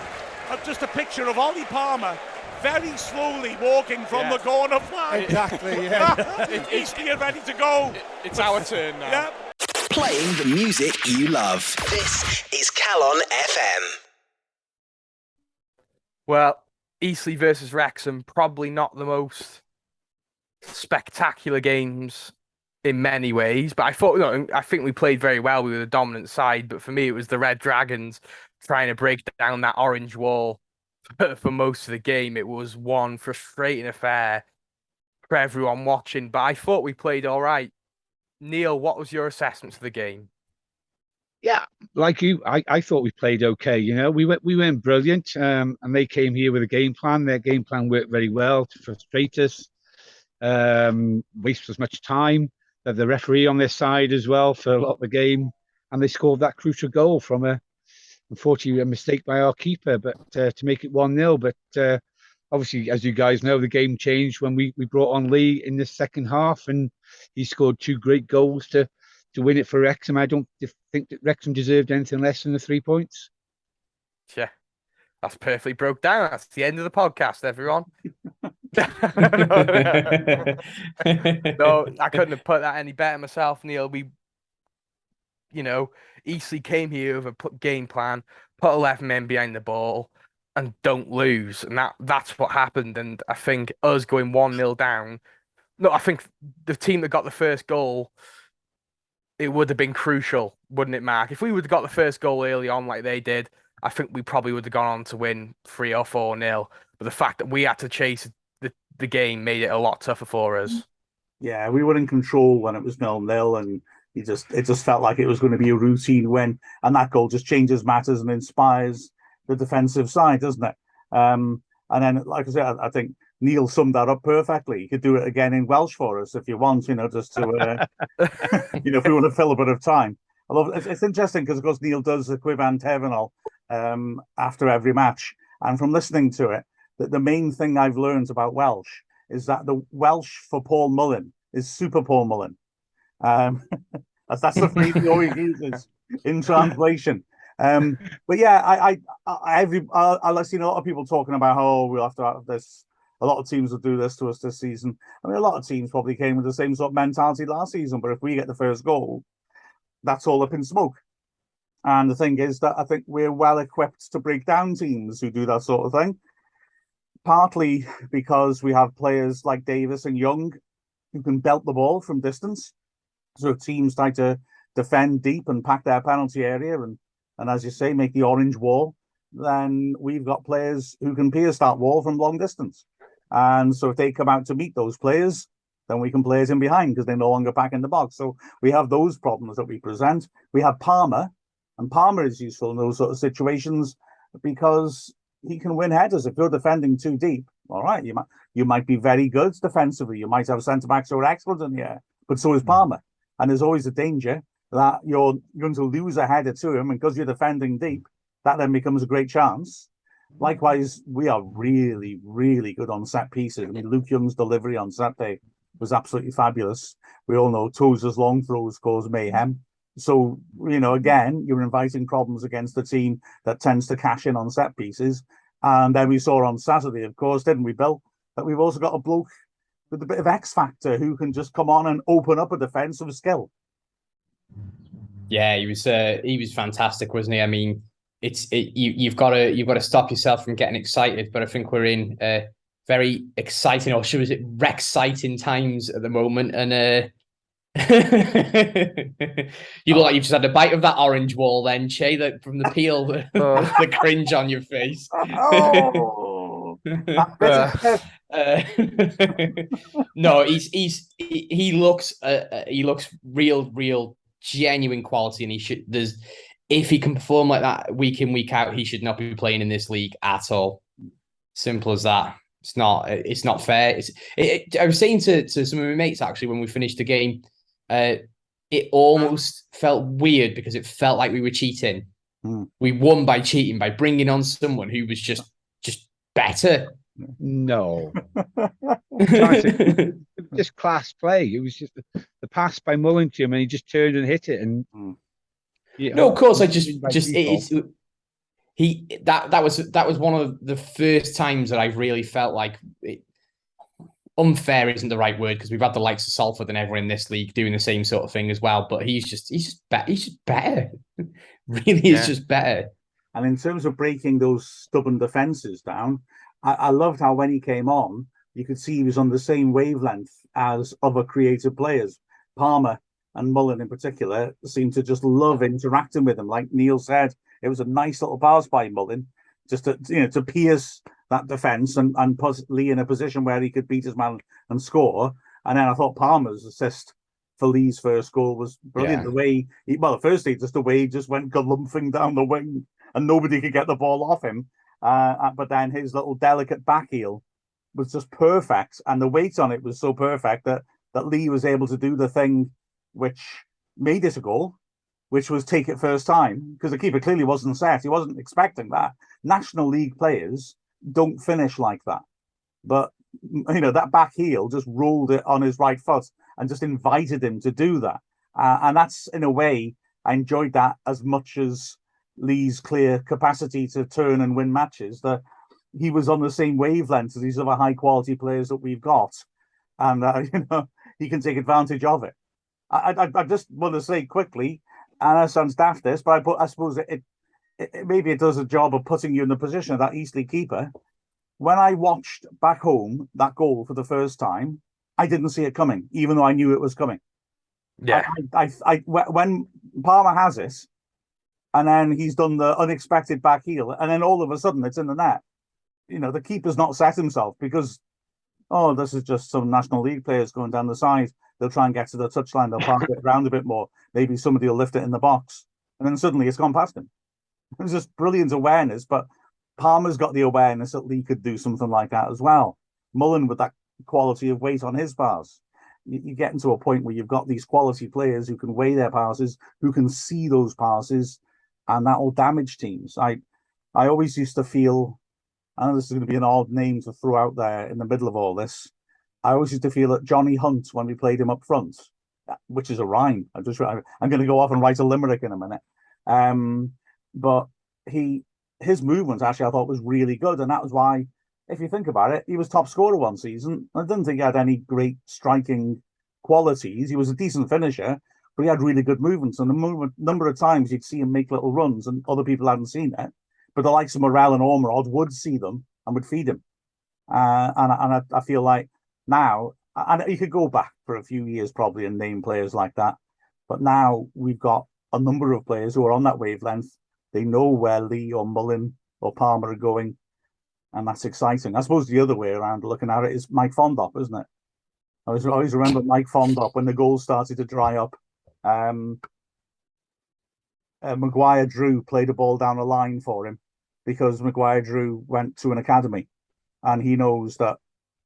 just a picture of Ollie Palmer very slowly walking from the corner flag.
Exactly, yeah.
Eastleigh are ready to go.
It's our turn now.
Yeah.
Playing the music you love. This is Calon FM.
Well, Eastleigh versus Wrexham, probably not the most spectacular games in many ways, but I think we played very well. We were the dominant side, but for me, it was the Red Dragons trying to break down that orange wall for most of the game. It was one frustrating affair for everyone watching, but I thought we played all right. Neil, what was your assessment of the game?
Yeah, like you, I thought we played okay. You know, we weren't brilliant, and they came here with a game plan. Their game plan worked very well to frustrate us, waste as much time. The referee on their side as well for a lot of the game, and they scored that crucial goal from unfortunately a mistake by our keeper, but to make it 1-0. But obviously, as you guys know, the game changed when we brought on Lee in the second half, and he scored 2 great goals to win it for Wrexham. I don't think that Wrexham deserved anything less than the 3 points.
Yeah, that's perfectly broke down. That's the end of the podcast, everyone. No, I couldn't have put that any better myself, Neil. Eastleigh came here with a game plan, put 11 men behind the ball, and don't lose. And that's what happened. And I think us going 1-0 down, I think the team that got the first goal, it would have been crucial, wouldn't it, Mark? If we would have got the first goal early on like they did, I think we probably would have gone on to win 3 or 4-0. But the fact that we had to chase the game made it a lot tougher for us.
Yeah, we were in control when it was 0-0, and it just felt like it was going to be a routine win. And that goal just changes matters and inspires the defensive side, doesn't it? And then, like I said, I think Neil summed that up perfectly. You could do it again in Welsh for us if you want, just to, if we want to fill a bit of time. I love it's interesting because, of course, Neil does the Quivan Terminal after every match. And from listening to it, the main thing I've learned about Welsh is that the Welsh for Paul Mullin is Super Paul Mullin. That's the phrase he always uses in translation. But yeah, I've seen a lot of people talking about how we'll have to have this. A lot of teams will do this to us this season. I mean, a lot of teams probably came with the same sort of mentality last season. But if we get the first goal, that's all up in smoke. And the thing is that I think we're well equipped to break down teams who do that sort of thing. Partly because we have players like Davis and Young who can belt the ball from distance. So if teams try to defend deep and pack their penalty area and as you say, make the orange wall, then we've got players who can pierce that wall from long distance. And so if they come out to meet those players, then we can play it in behind because they're no longer back in the box. So we have those problems that we present. We have Palmer, and Palmer is useful in those sort of situations because he can win headers. If you're defending too deep, all right, you might be very good defensively. You might have centre-backs who are excellent in the air, but so is Palmer. And there's always a danger that you're going to lose a header to him, and because you're defending deep, that then becomes a great chance. Likewise, we are really, really good on set pieces. I mean, Luke Young's delivery on Saturday was absolutely fabulous. We all know Tozer's long throws cause mayhem. So, again, you're inviting problems against a team that tends to cash in on set pieces. And then we saw on Saturday, of course, didn't we, Bill, that we've also got a bloke with a bit of X factor who can just come on and open up a defence with skill.
Yeah, he was fantastic, wasn't he? I mean, you've got to stop yourself from getting excited, but I think we're in very exciting, or should we say, Rex-citing times at the moment, and you look like you've just had a bite of that orange wall, then Chay, from the peel, the cringe on your face.
Oh,
No, he looks real genuine quality, and if he can perform like that week in, week out, he should not be playing in this league at all. Simple as that. It's not fair. I was saying to some of my mates actually when we finished the game, it almost felt weird because it felt like we were cheating. We won by cheating, by bringing on someone who was just better.
No. Just class play. It was just the pass by Mullin to him, and he just turned and hit it. And
no, of course, that was one of the first times that I really felt like unfair isn't the right word, because we've had the likes of Salford and everyone in this league doing the same sort of thing as well. But he's just better. Really is just better.
And in terms of breaking those stubborn defenses down, I loved how when he came on, you could see he was on the same wavelength as other creative players. Palmer and Mullin in particular seemed to just love interacting with him. Like Neil said, it was a nice little pass by Mullin, just to pierce that defence and put Lee in a position where he could beat his man and score. And then I thought Palmer's assist for Lee's first goal was brilliant.
Yeah.
The way he just went galumphing down the wing and nobody could get the ball off him. But then his little delicate back heel was just perfect, and the weight on it was so perfect that Lee was able to do the thing which made it a goal, which was take it first time, because the keeper clearly wasn't set. He wasn't expecting that. National League players don't finish like that. But, that back heel just rolled it on his right foot and just invited him to do that. And that's, in a way, I enjoyed that as much as Lee's clear capacity to turn and win matches, that he was on the same wavelength as these other high-quality players that we've got. And, he can take advantage of it. I just want to say quickly, and that sounds daft this, but I suppose it maybe it does a job of putting you in the position of that Eastleigh keeper. When I watched back home that goal for the first time, I didn't see it coming, even though I knew it was coming.
Yeah.
When Palmer has it, and then he's done the unexpected back heel, and then all of a sudden it's in the net. The keeper's not set himself because, this is just some National League players going down the side. They'll try and get to the touchline. They'll park it around a bit more. Maybe somebody will lift it in the box. And then suddenly it's gone past him. It was just brilliant awareness, but Palmer's got the awareness that Lee could do something like that as well. Mullin with that quality of weight on his pass. You get into a point where you've got these quality players who can weigh their passes, who can see those passes, and that will damage teams. I always used to feel, I know this is going to be an odd name to throw out there in the middle of all this, I always used to feel that Johnny Hunt, when we played him up front, which is a rhyme. I'm going to go off and write a limerick in a minute. But his movement actually I thought was really good, and that was why, if you think about it, he was top scorer one season. I didn't think he had any great striking qualities. He was a decent finisher, but he had really good movements. And the number of times you'd see him make little runs, and other people hadn't seen it, but the likes of Morel and Ormerod would see them and would feed him. And I feel like now, and you could go back for a few years probably and name players like that, but now we've got a number of players who are on that wavelength. They know where Lee or Mullin or Palmer are going, and that's exciting. I suppose the other way around looking at it is Mike Fondop, isn't it? I always remember Mike Fondop when the goals started to dry up. Maguire Drew played a ball down a line for him because Maguire Drew went to an academy, and he knows that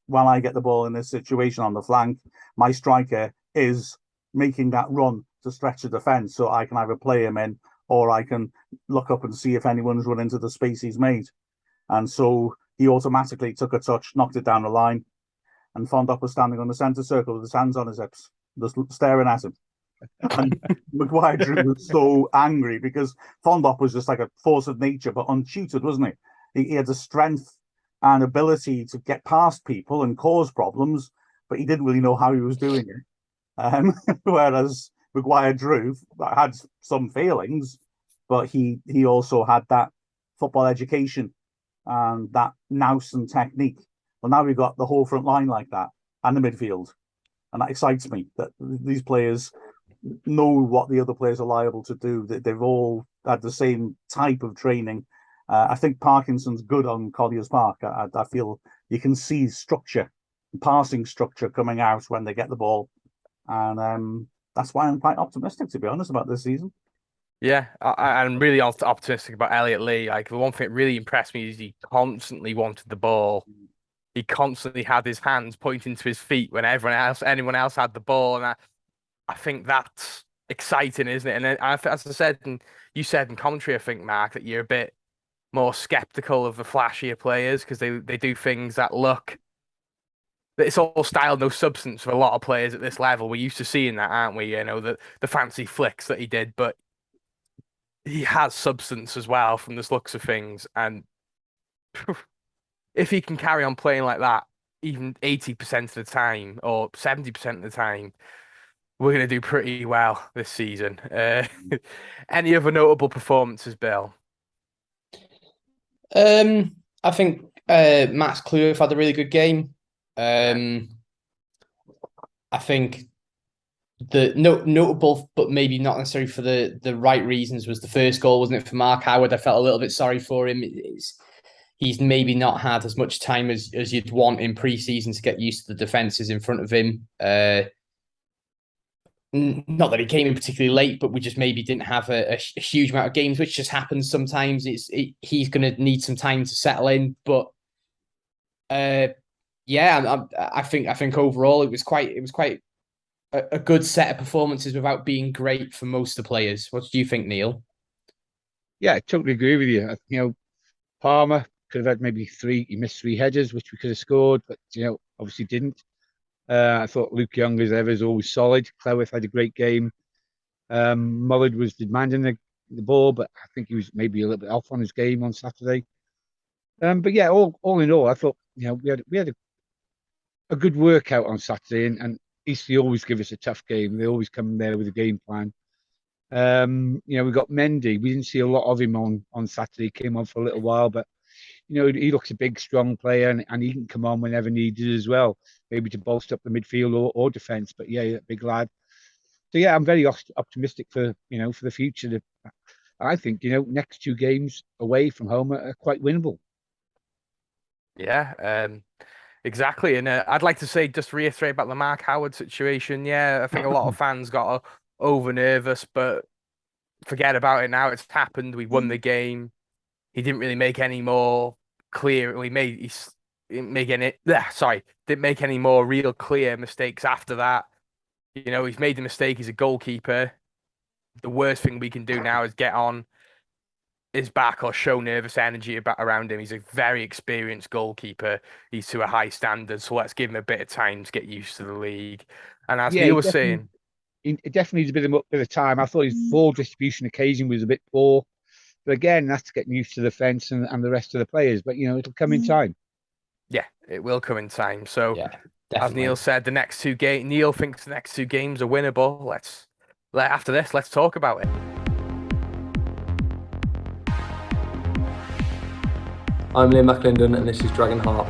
when I get the ball in this situation on the flank, my striker is making that run to stretch the defence, so I can either play him in or I can look up and see if anyone's run into the space he's made. And so he automatically took a touch, knocked it down the line, and Fondop was standing on the centre circle with his hands on his hips, just staring at him. And Maguire Drew was so angry because Fondop was just like a force of nature, but untutored, wasn't he? He had the strength and ability to get past people and cause problems, but he didn't really know how he was doing it. Whereas Maguire Drew had some failings, but he also had that football education and that nous and technique. Well, now we've got the whole front line like that and the midfield, and that excites me that these players know what the other players are liable to do. That they've all had the same type of training I think Parkinson's good on Collier's Park. I feel you can see structure, passing structure coming out when they get the ball. And that's why I'm quite optimistic, to be honest, about this season.
Yeah, I'm really optimistic about Elliot Lee. Like, the one thing that really impressed me is he constantly wanted the ball. He constantly had his hands pointing to his feet when anyone else had the ball, and I think that's exciting, isn't it? And then, as I said, and you said in commentary, I think, Mark, that you're a bit more skeptical of the flashier players because they do things that look. It's all style, no substance for a lot of players at this level. We're used to seeing that, aren't we? You know, the fancy flicks that he did, but he has substance as well from the looks of things. And if he can carry on playing like that, even 80% of the time or 70% of the time, we're going to do pretty well this season. Any other notable performances, Bill?
I think Max Kluivert had a really good game. I think the notable, but maybe not necessarily for the right reasons, was the first goal, wasn't it, for Mark Howard? I felt a little bit sorry for him. He's maybe not had as much time as you'd want in pre-season to get used to the defences in front of him. Not that he came in particularly late, but we just maybe didn't have a huge amount of games, which just happens sometimes. He's going to need some time to settle in, but yeah, I think overall it was quite a good set of performances without being great for most of the players. What do you think, Neil?
Yeah, I totally agree with you. You know, Palmer could have had maybe he missed 3 headers, which we could have scored, but obviously didn't. I thought Luke Young, as ever, is always solid. Cleworth had a great game. Mullin was demanding the ball, but I think he was maybe a little bit off on his game on Saturday. But yeah, all in all, I thought we had a good workout on Saturday, and Eastleigh always give us a tough game. They always come there with a game plan. We got Mendy. We didn't see a lot of him on Saturday. He came on for a little while, but he looks a big, strong player, and he can come on whenever needed as well, maybe to bolster up the midfield or defence. But yeah, big lad. So yeah, I'm very optimistic for the future. I think next 2 games away from home are quite winnable.
Yeah, exactly. And I'd like to say, just reiterate about the Mark Howard situation. Yeah, I think a lot of fans got over nervous, but forget about it now. It's happened. We won the game. He didn't really make any more clear. Didn't make any more real clear mistakes after that. He's made the mistake. He's a goalkeeper. The worst thing we can do now is get on his back or show nervous energy around him. He's a very experienced goalkeeper. He's to a high standard. So let's give him a bit of time to get used to the league. And as Neil was saying,
it definitely needs a bit of time. I thought his ball distribution occasion was a bit poor. But again, that's getting used to the fence and the rest of the players. But, it'll come in time.
Yeah, it will come in time. So,
yeah,
as Neil said, the next 2 games, Neil thinks the next 2 games are winnable. After this, let's talk about it.
I'm Liam McClendon, and this is Dragonheart.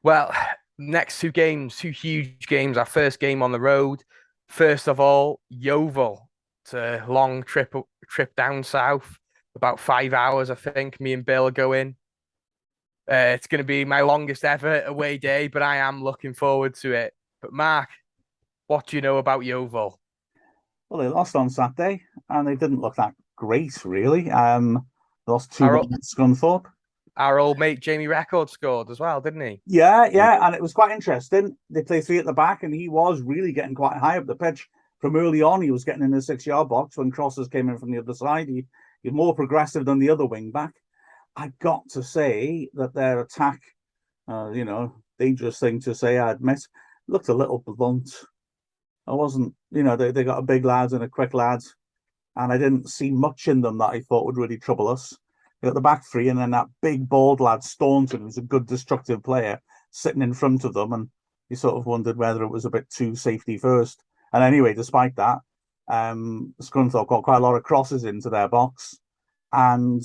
Well, next 2 games, 2 huge games. Our first game on the road. First of all, Yeovil. It's a long trip down south, about 5 hours, I think. Me and Bill are going. It's going to be my longest ever away day, but I am looking forward to it. But Mark, what do you know about Yeovil?
Well, they lost on Saturday, and they didn't look that great, really. Lost 2-1 at Scunthorpe.
Our old mate Jamie Record scored as well, didn't he?
Yeah, and it was quite interesting. They play 3 at the back, and he was really getting quite high up the pitch. From early on, he was getting in the 6-yard box when crosses came in from the other side. He's more progressive than the other wing back. I got to say that their attack, dangerous thing to say, I admit, looked a little blunt. I wasn't, they got a big lads and a quick lads, and I didn't see much in them that I thought would really trouble us. They got the back 3, and then that big bald lad Staunton, who's a good destructive player, sitting in front of them, and you sort of wondered whether it was a bit too safety first. And anyway, despite that, Scunthorpe got quite a lot of crosses into their box, and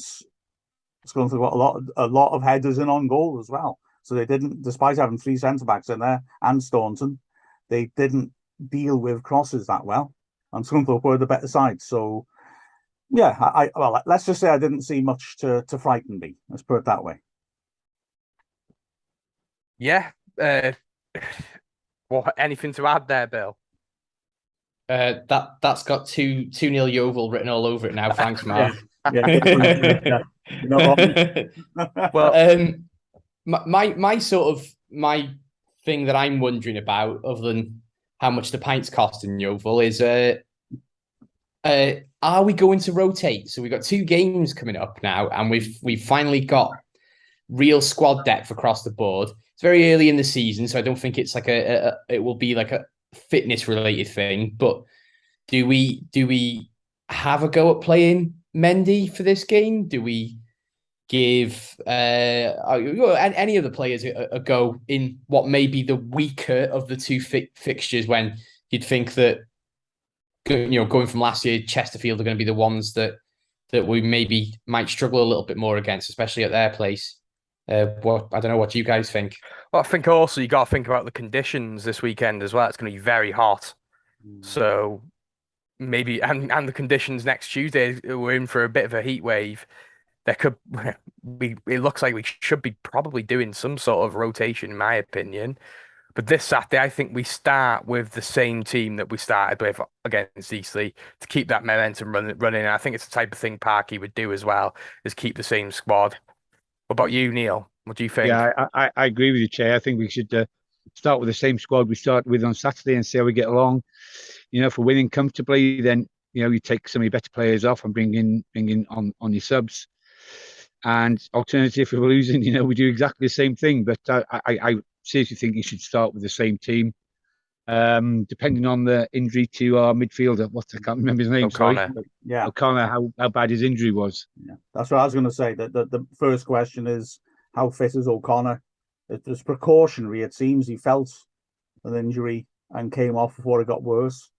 Scunthorpe got a lot of headers in on goal as well. So they didn't, despite having 3 centre backs in there and Staunton, they didn't deal with crosses that well. And Scunthorpe were the better side. So Yeah, well, let's just say I didn't see much to frighten me. Let's put it that way.
Yeah. What? Anything to add there, Bill?
That's got 2-0 Yeovil written all over it now. Thanks, Mark.
Yeah. You know what?
Well,
my thing that I'm wondering about, other than how much the pints cost in Yeovil, is are we going to rotate? So we've got 2 games coming up now, and we've finally got real squad depth across the board. It's very early in the season, so I don't think it's like it will be like a fitness related thing. But do we have a go at playing Mendy for this game? Do we give any of the players a go in what may be the weaker of the 2 fixtures, when you'd think that, going from last year, Chesterfield are going to be the ones that we maybe might struggle a little bit more against, especially at their place? I don't know. What do you guys think?
Well, I think also you got to think about the conditions this weekend as well. It's going to be very hot, so maybe and the conditions next Tuesday, we're in for a bit of a heat wave. There could it looks like we should be probably doing some sort of rotation, in my opinion. But this Saturday, I think we start with the same team that we started with against Eastleigh to keep that momentum running. And I think it's the type of thing Parky would do as well, is keep the same squad. What about you, Neil? What do you think?
Yeah, I agree with you, Chay. I think we should start with the same squad we started with on Saturday and see how we get along. If we're winning comfortably, then you take some of your better players off and bring in on your subs. And alternative, if we're losing, we do exactly the same thing. But I seriously think you should start with the same team. Depending on the injury to our midfielder, I can't remember his name.
O'Connor.
Sorry.
Yeah,
O'Connor. How bad his injury was.
Yeah, that's what I was going to say. That the first question is, how fit is O'Connor? It was precautionary. It seems he felt an injury and came off before it got worse.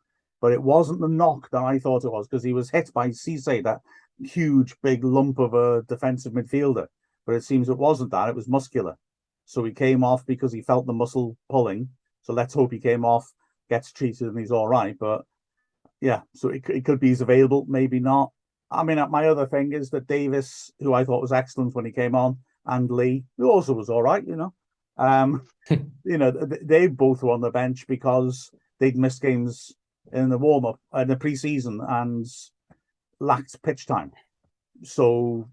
But it wasn't the knock that I thought it was, because he was hit by Cisse, that huge big lump of a defensive midfielder. But it seems it wasn't that. It was muscular. So he came off because he felt the muscle pulling. So let's hope he came off, gets treated, and he's all right. But yeah, so it could be he's available, maybe not. I mean, my other thing is that Davis, who I thought was excellent when he came on, and Lee, who also was all right, they both were on the bench because they'd missed games in the warm-up, in the pre-season, and lacked pitch time. So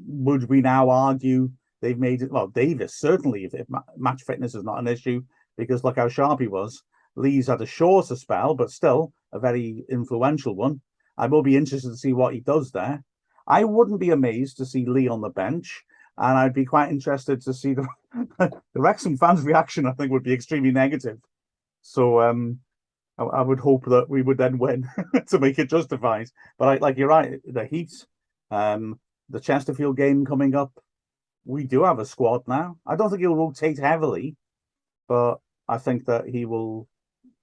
would we now argue they've made it? Well, Davis, certainly, if match fitness is not an issue, because look how sharp he was. Lee's had a shorter spell, but still a very influential one. I will be interested to see what he does there. I wouldn't be amazed to see Lee on the bench, and I'd be quite interested to see the Wrexham fans' reaction. I think would be extremely negative. So I would hope that we would then win to make it justified. But you're right, the heat, the Chesterfield game coming up, we do have a squad now. I don't think he'll rotate heavily, but I think that he will.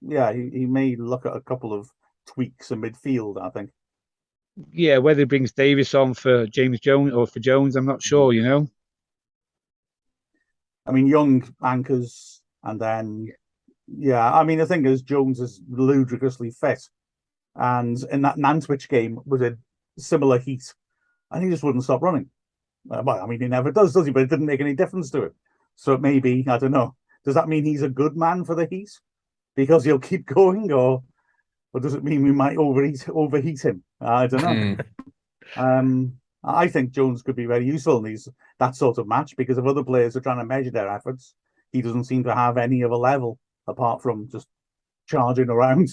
Yeah, he may look at a couple of tweaks in midfield, I think.
Yeah, whether he brings Davis on for James Jones or for Jones, I'm not sure,
I mean, young anchors, and then, yeah, I mean, the thing is, Jones is ludicrously fit. And in that Nantwich game was a similar heat, and he just wouldn't stop running. Well, I mean, he never does he? But it didn't make any difference to it. So it may be, I don't know. Does that mean he's a good man for the heat? Because he'll keep going, or does it mean we might overheat him? I don't know. I think Jones could be very useful in that sort of match, because if other players are trying to measure their efforts, he doesn't seem to have any of a level apart from just charging around.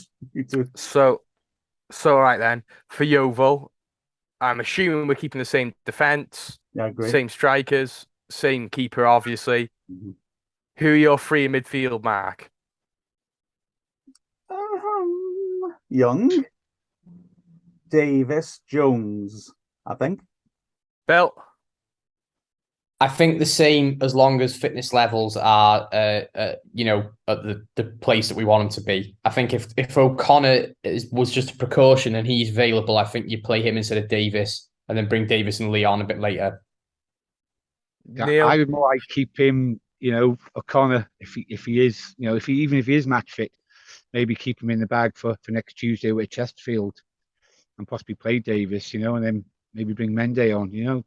So all right then. For Yeovil, I'm assuming we're keeping the same defence, same strikers, same keeper, obviously.
Mm-hmm.
Who are your 3 in midfield, Mark?
Young, Davis, Jones, I think.
Bill?
I think the same, as long as fitness levels are, at the place that we want them to be. I think if O'Connor was just a precaution and he's available, I think you play him instead of Davis, and then bring Davis and Lee on a bit later.
Yeah, I would more like keep him, O'Connor, if he is, even if he is match fit, maybe keep him in the bag for next Tuesday with Chesterfield. and possibly play Davis, you know, and then maybe bring Mendy on, you know.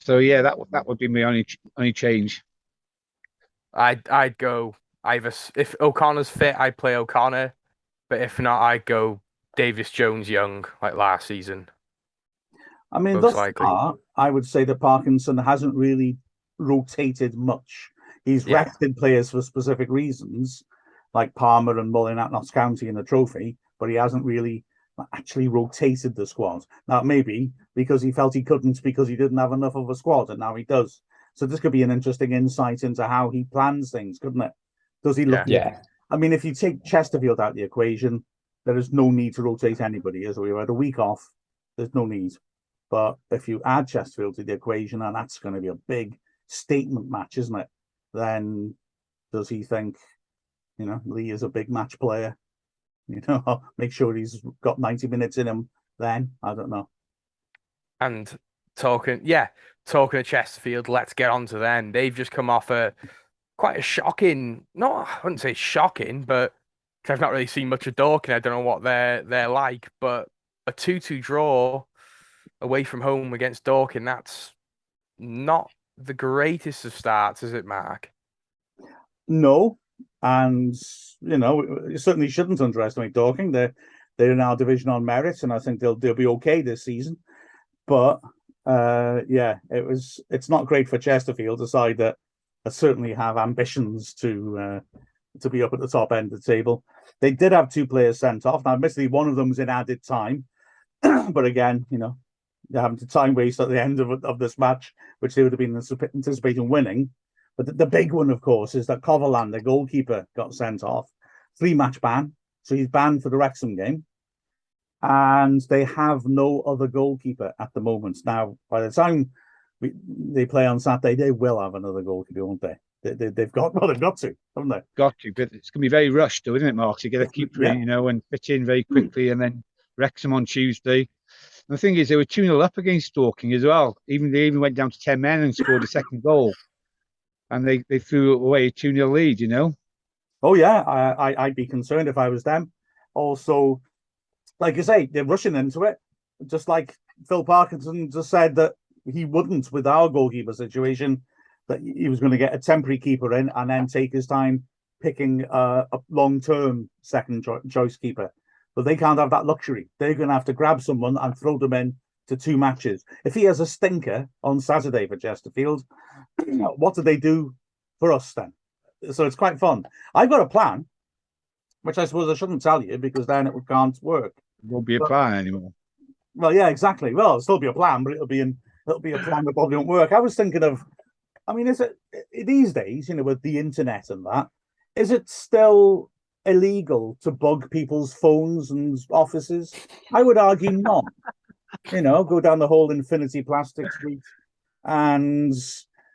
So yeah, that would be my only change.
I'd go either if O'Connor's fit, I'd play O'Connor, but if not, I'd go Davis, Jones, Young like last season.
I mean,
most
thus
likely.
far, I would say that Parkinson hasn't really rotated much. He's rested players for specific reasons, like Palmer and Mullin at Notts County in the trophy, but he hasn't really actually rotated the squad. Now, maybe because he felt he couldn't because he didn't have enough of a squad, and now he does. So this could be an interesting insight into how he plans things, couldn't it? Does he look?
Yeah.
I mean, if you take Chesterfield out of the equation, there is no need to rotate anybody. As we had a week off, there's no need. But if you add Chesterfield to the equation, and that's going to be a big statement match, isn't it? Then does he think, you know, Lee is a big match player? You know, make sure he's got 90 minutes in him then. I don't know.
And talking of Chesterfield, let's get on to them. They've just come off quite a shocking, I wouldn't say shocking, but I've not really seen much of Dorking. I don't know what they're like, but a 2-2 draw away from home against Dorking, that's not the greatest of starts, is it, Mark?
No, and you know, you certainly shouldn't underestimate Dorking. They're in our division on merit, and I think they'll be okay this season. But it's not great for Chesterfield, a side that certainly have ambitions to be up at the top end of the table. They did have 2 players sent off. Now, admittedly, one of them's in added time, but again, you know, they're having to time waste at the end of this match, which they would have been anticipating winning. But the big one, of course, is that Coverland, the goalkeeper, got sent off. 3-match ban, so he's banned for the Wrexham game. And they have no other goalkeeper at the moment. Now, by the time they play on Saturday, they will have another goalkeeper, won't they? They've got to, haven't they?
Got to, but it's going to be very rushed, though, isn't it, Mark? So you get a keeper in, you know, and fit in very quickly, and then Wrexham on Tuesday. And the thing is, they were 2-0 up against Dorking as well. They even went down to 10 men and scored a second goal. And they threw away a 2-0 lead, you know?
Oh, yeah. I'd be concerned if I was them. Also, like you say, they're rushing into it. Just like Phil Parkinson just said that he wouldn't with our goalkeeper situation, that he was going to get a temporary keeper in and then take his time picking a long-term second choice keeper. But they can't have that luxury. They're going to have to grab someone and throw them in to 2 matches. If he has a stinker on Saturday for Chesterfield, what do they do for us then? So it's quite fun. I've got a plan, which I suppose I shouldn't tell you because then it can't work.
It won't be a plan anymore.
Well, yeah, exactly. Well, it'll still be a plan, but it'll be a plan that probably won't work. I was thinking of, I mean, is it these days, you know, with the internet and that, is it still illegal to bug people's phones and offices? I would argue not. You know, go down the whole Infinity Plastics route and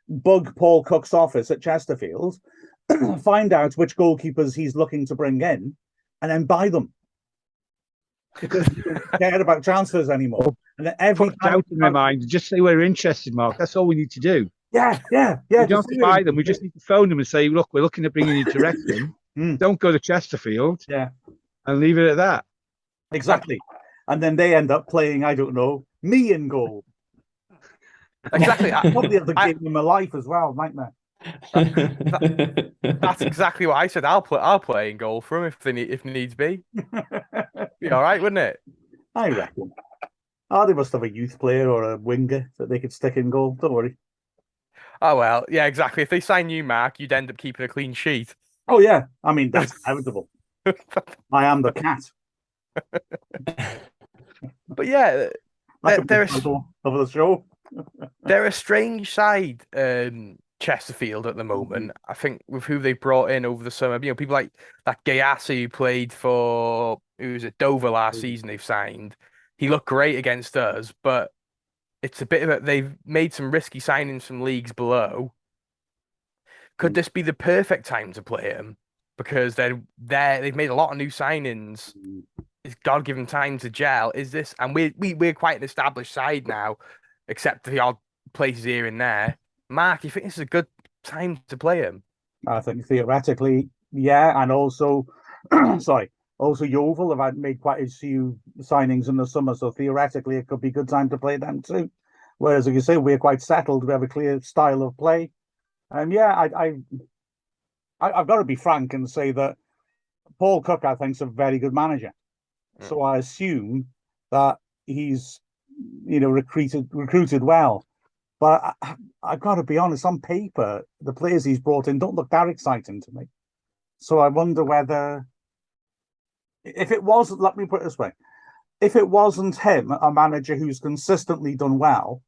bug Paul Cook's office at Chesterfield, find out which goalkeepers he's looking to bring in, and then buy them. Because you don't care about transfers anymore. And then every
Put doubt in their mind. Just say we're interested, Mark. That's all we need to do.
Yeah.
We don't have to buy them. We just need to phone them and say, look, we're looking at bringing you to Wrexham. Don't go to Chesterfield.
Yeah.
And leave it at that.
Exactly. And then they end up playing, I don't know, me in goal.
Exactly.
Probably the game in my life as well, nightmare.
That's exactly what I said. I'll play in goal for him if needs be. Be all right, wouldn't it?
I reckon. They must have a youth player or a winger that they could stick in goal. Don't worry.
Oh well, yeah, exactly. If they sign you, Mark, you'd end up keeping a clean sheet.
Oh yeah, I mean that's inevitable. I am the cat.
But yeah, they're
of the show.
They're a strange side, Chesterfield at the moment. I think with who they brought in over the summer, you know, people like that Gayassi who played for Dover last season. They've signed. He looked great against us, but it's a bit of they've made some risky signings from leagues below. Could this be the perfect time to play him? Because they've made a lot of new signings. Is God given time to gel? Is this, and we're quite an established side now, except for the odd places here and there. Mark, you think this is a good time to play him?
I think theoretically, yeah, and also, sorry, Also, Yeovil have made quite a few signings in the summer, so theoretically it could be a good time to play them too. Whereas, like you say, we're quite settled. We have a clear style of play. And yeah, I've got to be frank and say that Paul Cook, I think, is a very good manager. So I assume that he's, recruited well. But I've got to be honest, on paper, the players he's brought in don't look that exciting to me. So I wonder whether, if it was, let me put it this way, if it wasn't him, a manager who's consistently done well,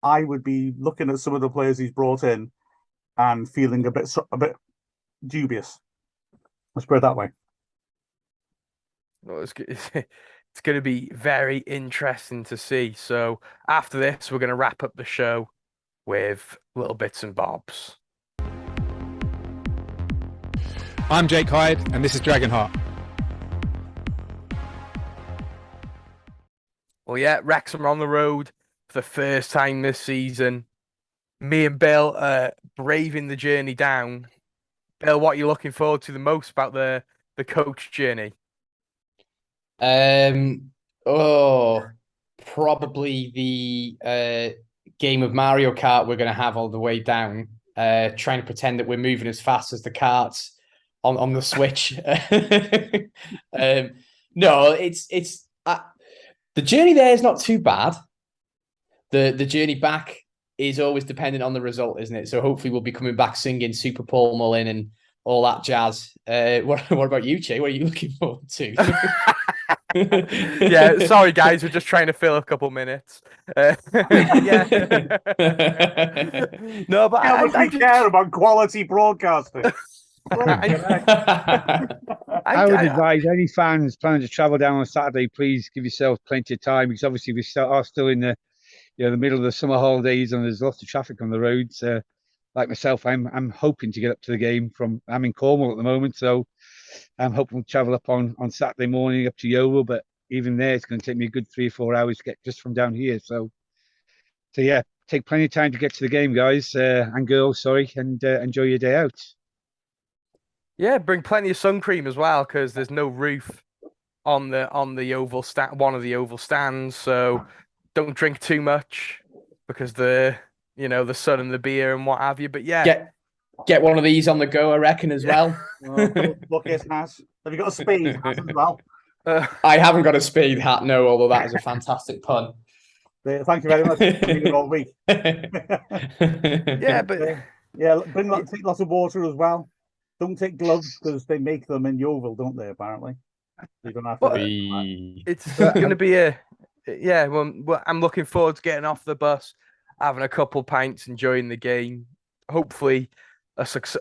I would be looking at some of the players he's brought in and feeling a bit dubious. Let's put it that way.
Well, it's going to be very interesting to see. So after this, we're going to wrap up the show with little bits and bobs.
I'm Jake Hyde, and this is Dragonheart.
Well, yeah, Wrexham are on the road for the first time this season. Me and Bill are braving the journey down. Bill, what are you looking forward to the most about the coach journey?
Probably the game of Mario Kart we're going to have all the way down. Trying to pretend that we're moving as fast as the carts on the Switch. No, it's the journey there is not too bad. The journey back is always dependent on the result, isn't it? So hopefully we'll be coming back singing Super Paul Mullin and all that jazz. What about you, Chay? What are you looking forward to?
Yeah, sorry guys, we're just trying to fill a couple minutes. Yeah. No, but
how much we care about quality broadcasting.
I would advise any fans planning to travel down on Saturday, please give yourselves plenty of time, because obviously we are still in the the middle of the summer holidays and there's lots of traffic on the roads. Like myself, I'm hoping to get up to the game I'm in Cornwall at the moment, so I'm hoping to travel up on Saturday morning up to Yeovil, but even there it's going to take me a good 3 or 4 hours to get just from down here. So yeah, take plenty of time to get to the game, guys and girls, sorry, and enjoy your day out.
Yeah, bring plenty of sun cream as well, because there's no roof on the oval one of the oval stands, so don't drink too much because the sun and the beer and what have you. But yeah,
get one of these on the go, I reckon, as well.
Bucket has. Have you got a speed hat as well?
I haven't got a speed hat, no, although that is a fantastic pun.
Thank you very much. For all week.
Yeah, but
take lots of water as well. Don't take gloves because they make them in Yeovil, don't they? Apparently, you don't have to.
It's going to be well, I'm looking forward to getting off the bus, having a couple pints, enjoying the game. Hopefully,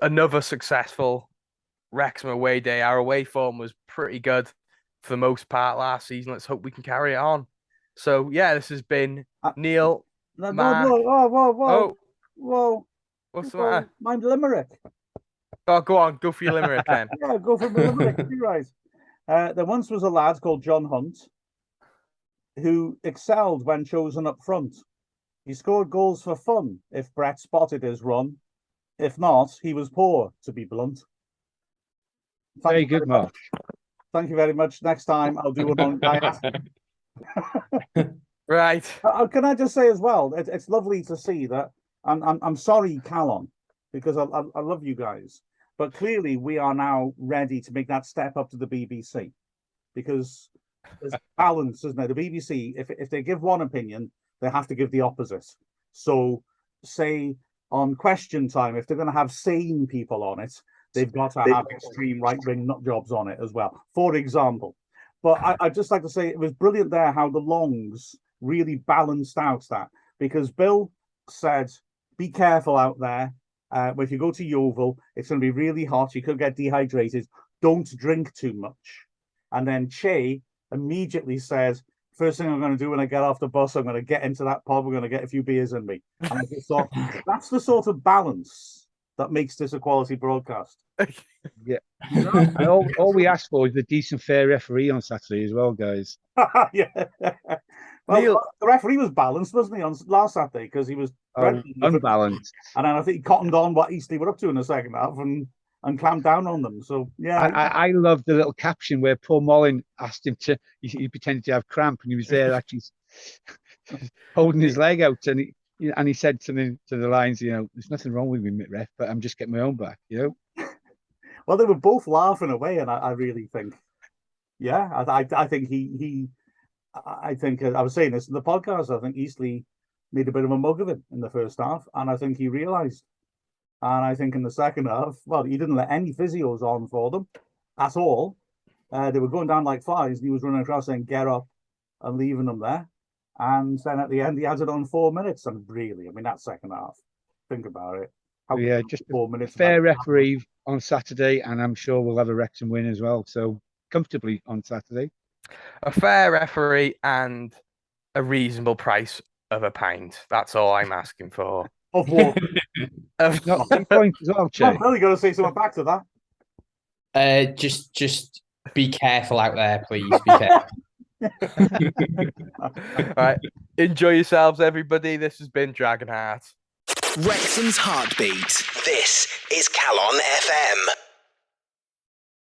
another successful Wrexham away day. Our away form was pretty good for the most part last season. Let's hope we can carry it on. So yeah, this has been Neil.
Whoa!
What's the matter?
Mind limerick.
Oh, go on, go for your limerick then.
Yeah, go for my limerick. You're right. There once was a lad called John Hunt who excelled when chosen up front. He scored goals for fun if Brett spotted his run. If not, he was poor, to be blunt.
Very good, Mark.
Thank you very much. Next time I'll do one on Diana.
Right.
Can I just say as well, it's lovely to see that. I'm sorry, Callon, because I love you guys, but clearly we are now ready to make that step up to the BBC, because there's balance, isn't there? The BBC, if they give one opinion, they have to give the opposite. So, say on Question Time, if they're going to have sane people on it, they've got to have extreme right-wing nut jobs on it as well, for example. But I'd just like to say it was brilliant there how the Longs really balanced out that, because Bill said, be careful out there. If you go to Yeovil, it's going to be really hot. You could get dehydrated. Don't drink too much. And then Chay immediately says, first thing I'm going to do when I get off the bus, I'm going to get into that pub. We're going to get a few beers in me. And I just thought, that's the sort of balance that makes this a quality broadcast.
Yeah. And all we ask for is a decent, fair referee on Saturday as well, guys.
Yeah. Well, Neil, the referee was balanced, wasn't he, on last Saturday? Because he was
unbalanced.
And then I think he cottoned on what Eastleigh were up to in the second half, and and clamp down on them. So yeah,
I love the little caption where poor Mullin asked him to. He pretended to have cramp, and he was there actually holding his leg out, and he said something to the lines, there's nothing wrong with me, ref, but I'm just getting my own back,
Well, they were both laughing away, and I really think, yeah, I think I think I was saying this in the podcast. I think Eastleigh made a bit of a mug of it in the first half, and I think he realised. And I think in the second half, well, he didn't let any physios on for them at all. They were going down like flies, and he was running across saying, "Get up," and leaving them there. And then at the end, he had it on 4 minutes. And really, I mean, that second half, think about it.
Yeah, just
4 minutes.
Fair referee on Saturday, and I'm sure we'll have a Wrexham win as well. So comfortably on Saturday.
A fair referee and a reasonable price of a pint. That's all I'm asking for.
Of what?
Not 3 points as well, Chay.
I'm really going to say something back to that.
Just be careful out there, please. Be careful.
All right. Enjoy yourselves, everybody. This has been Dragonheart.
Wrexham's Heartbeat. This is Calon FM.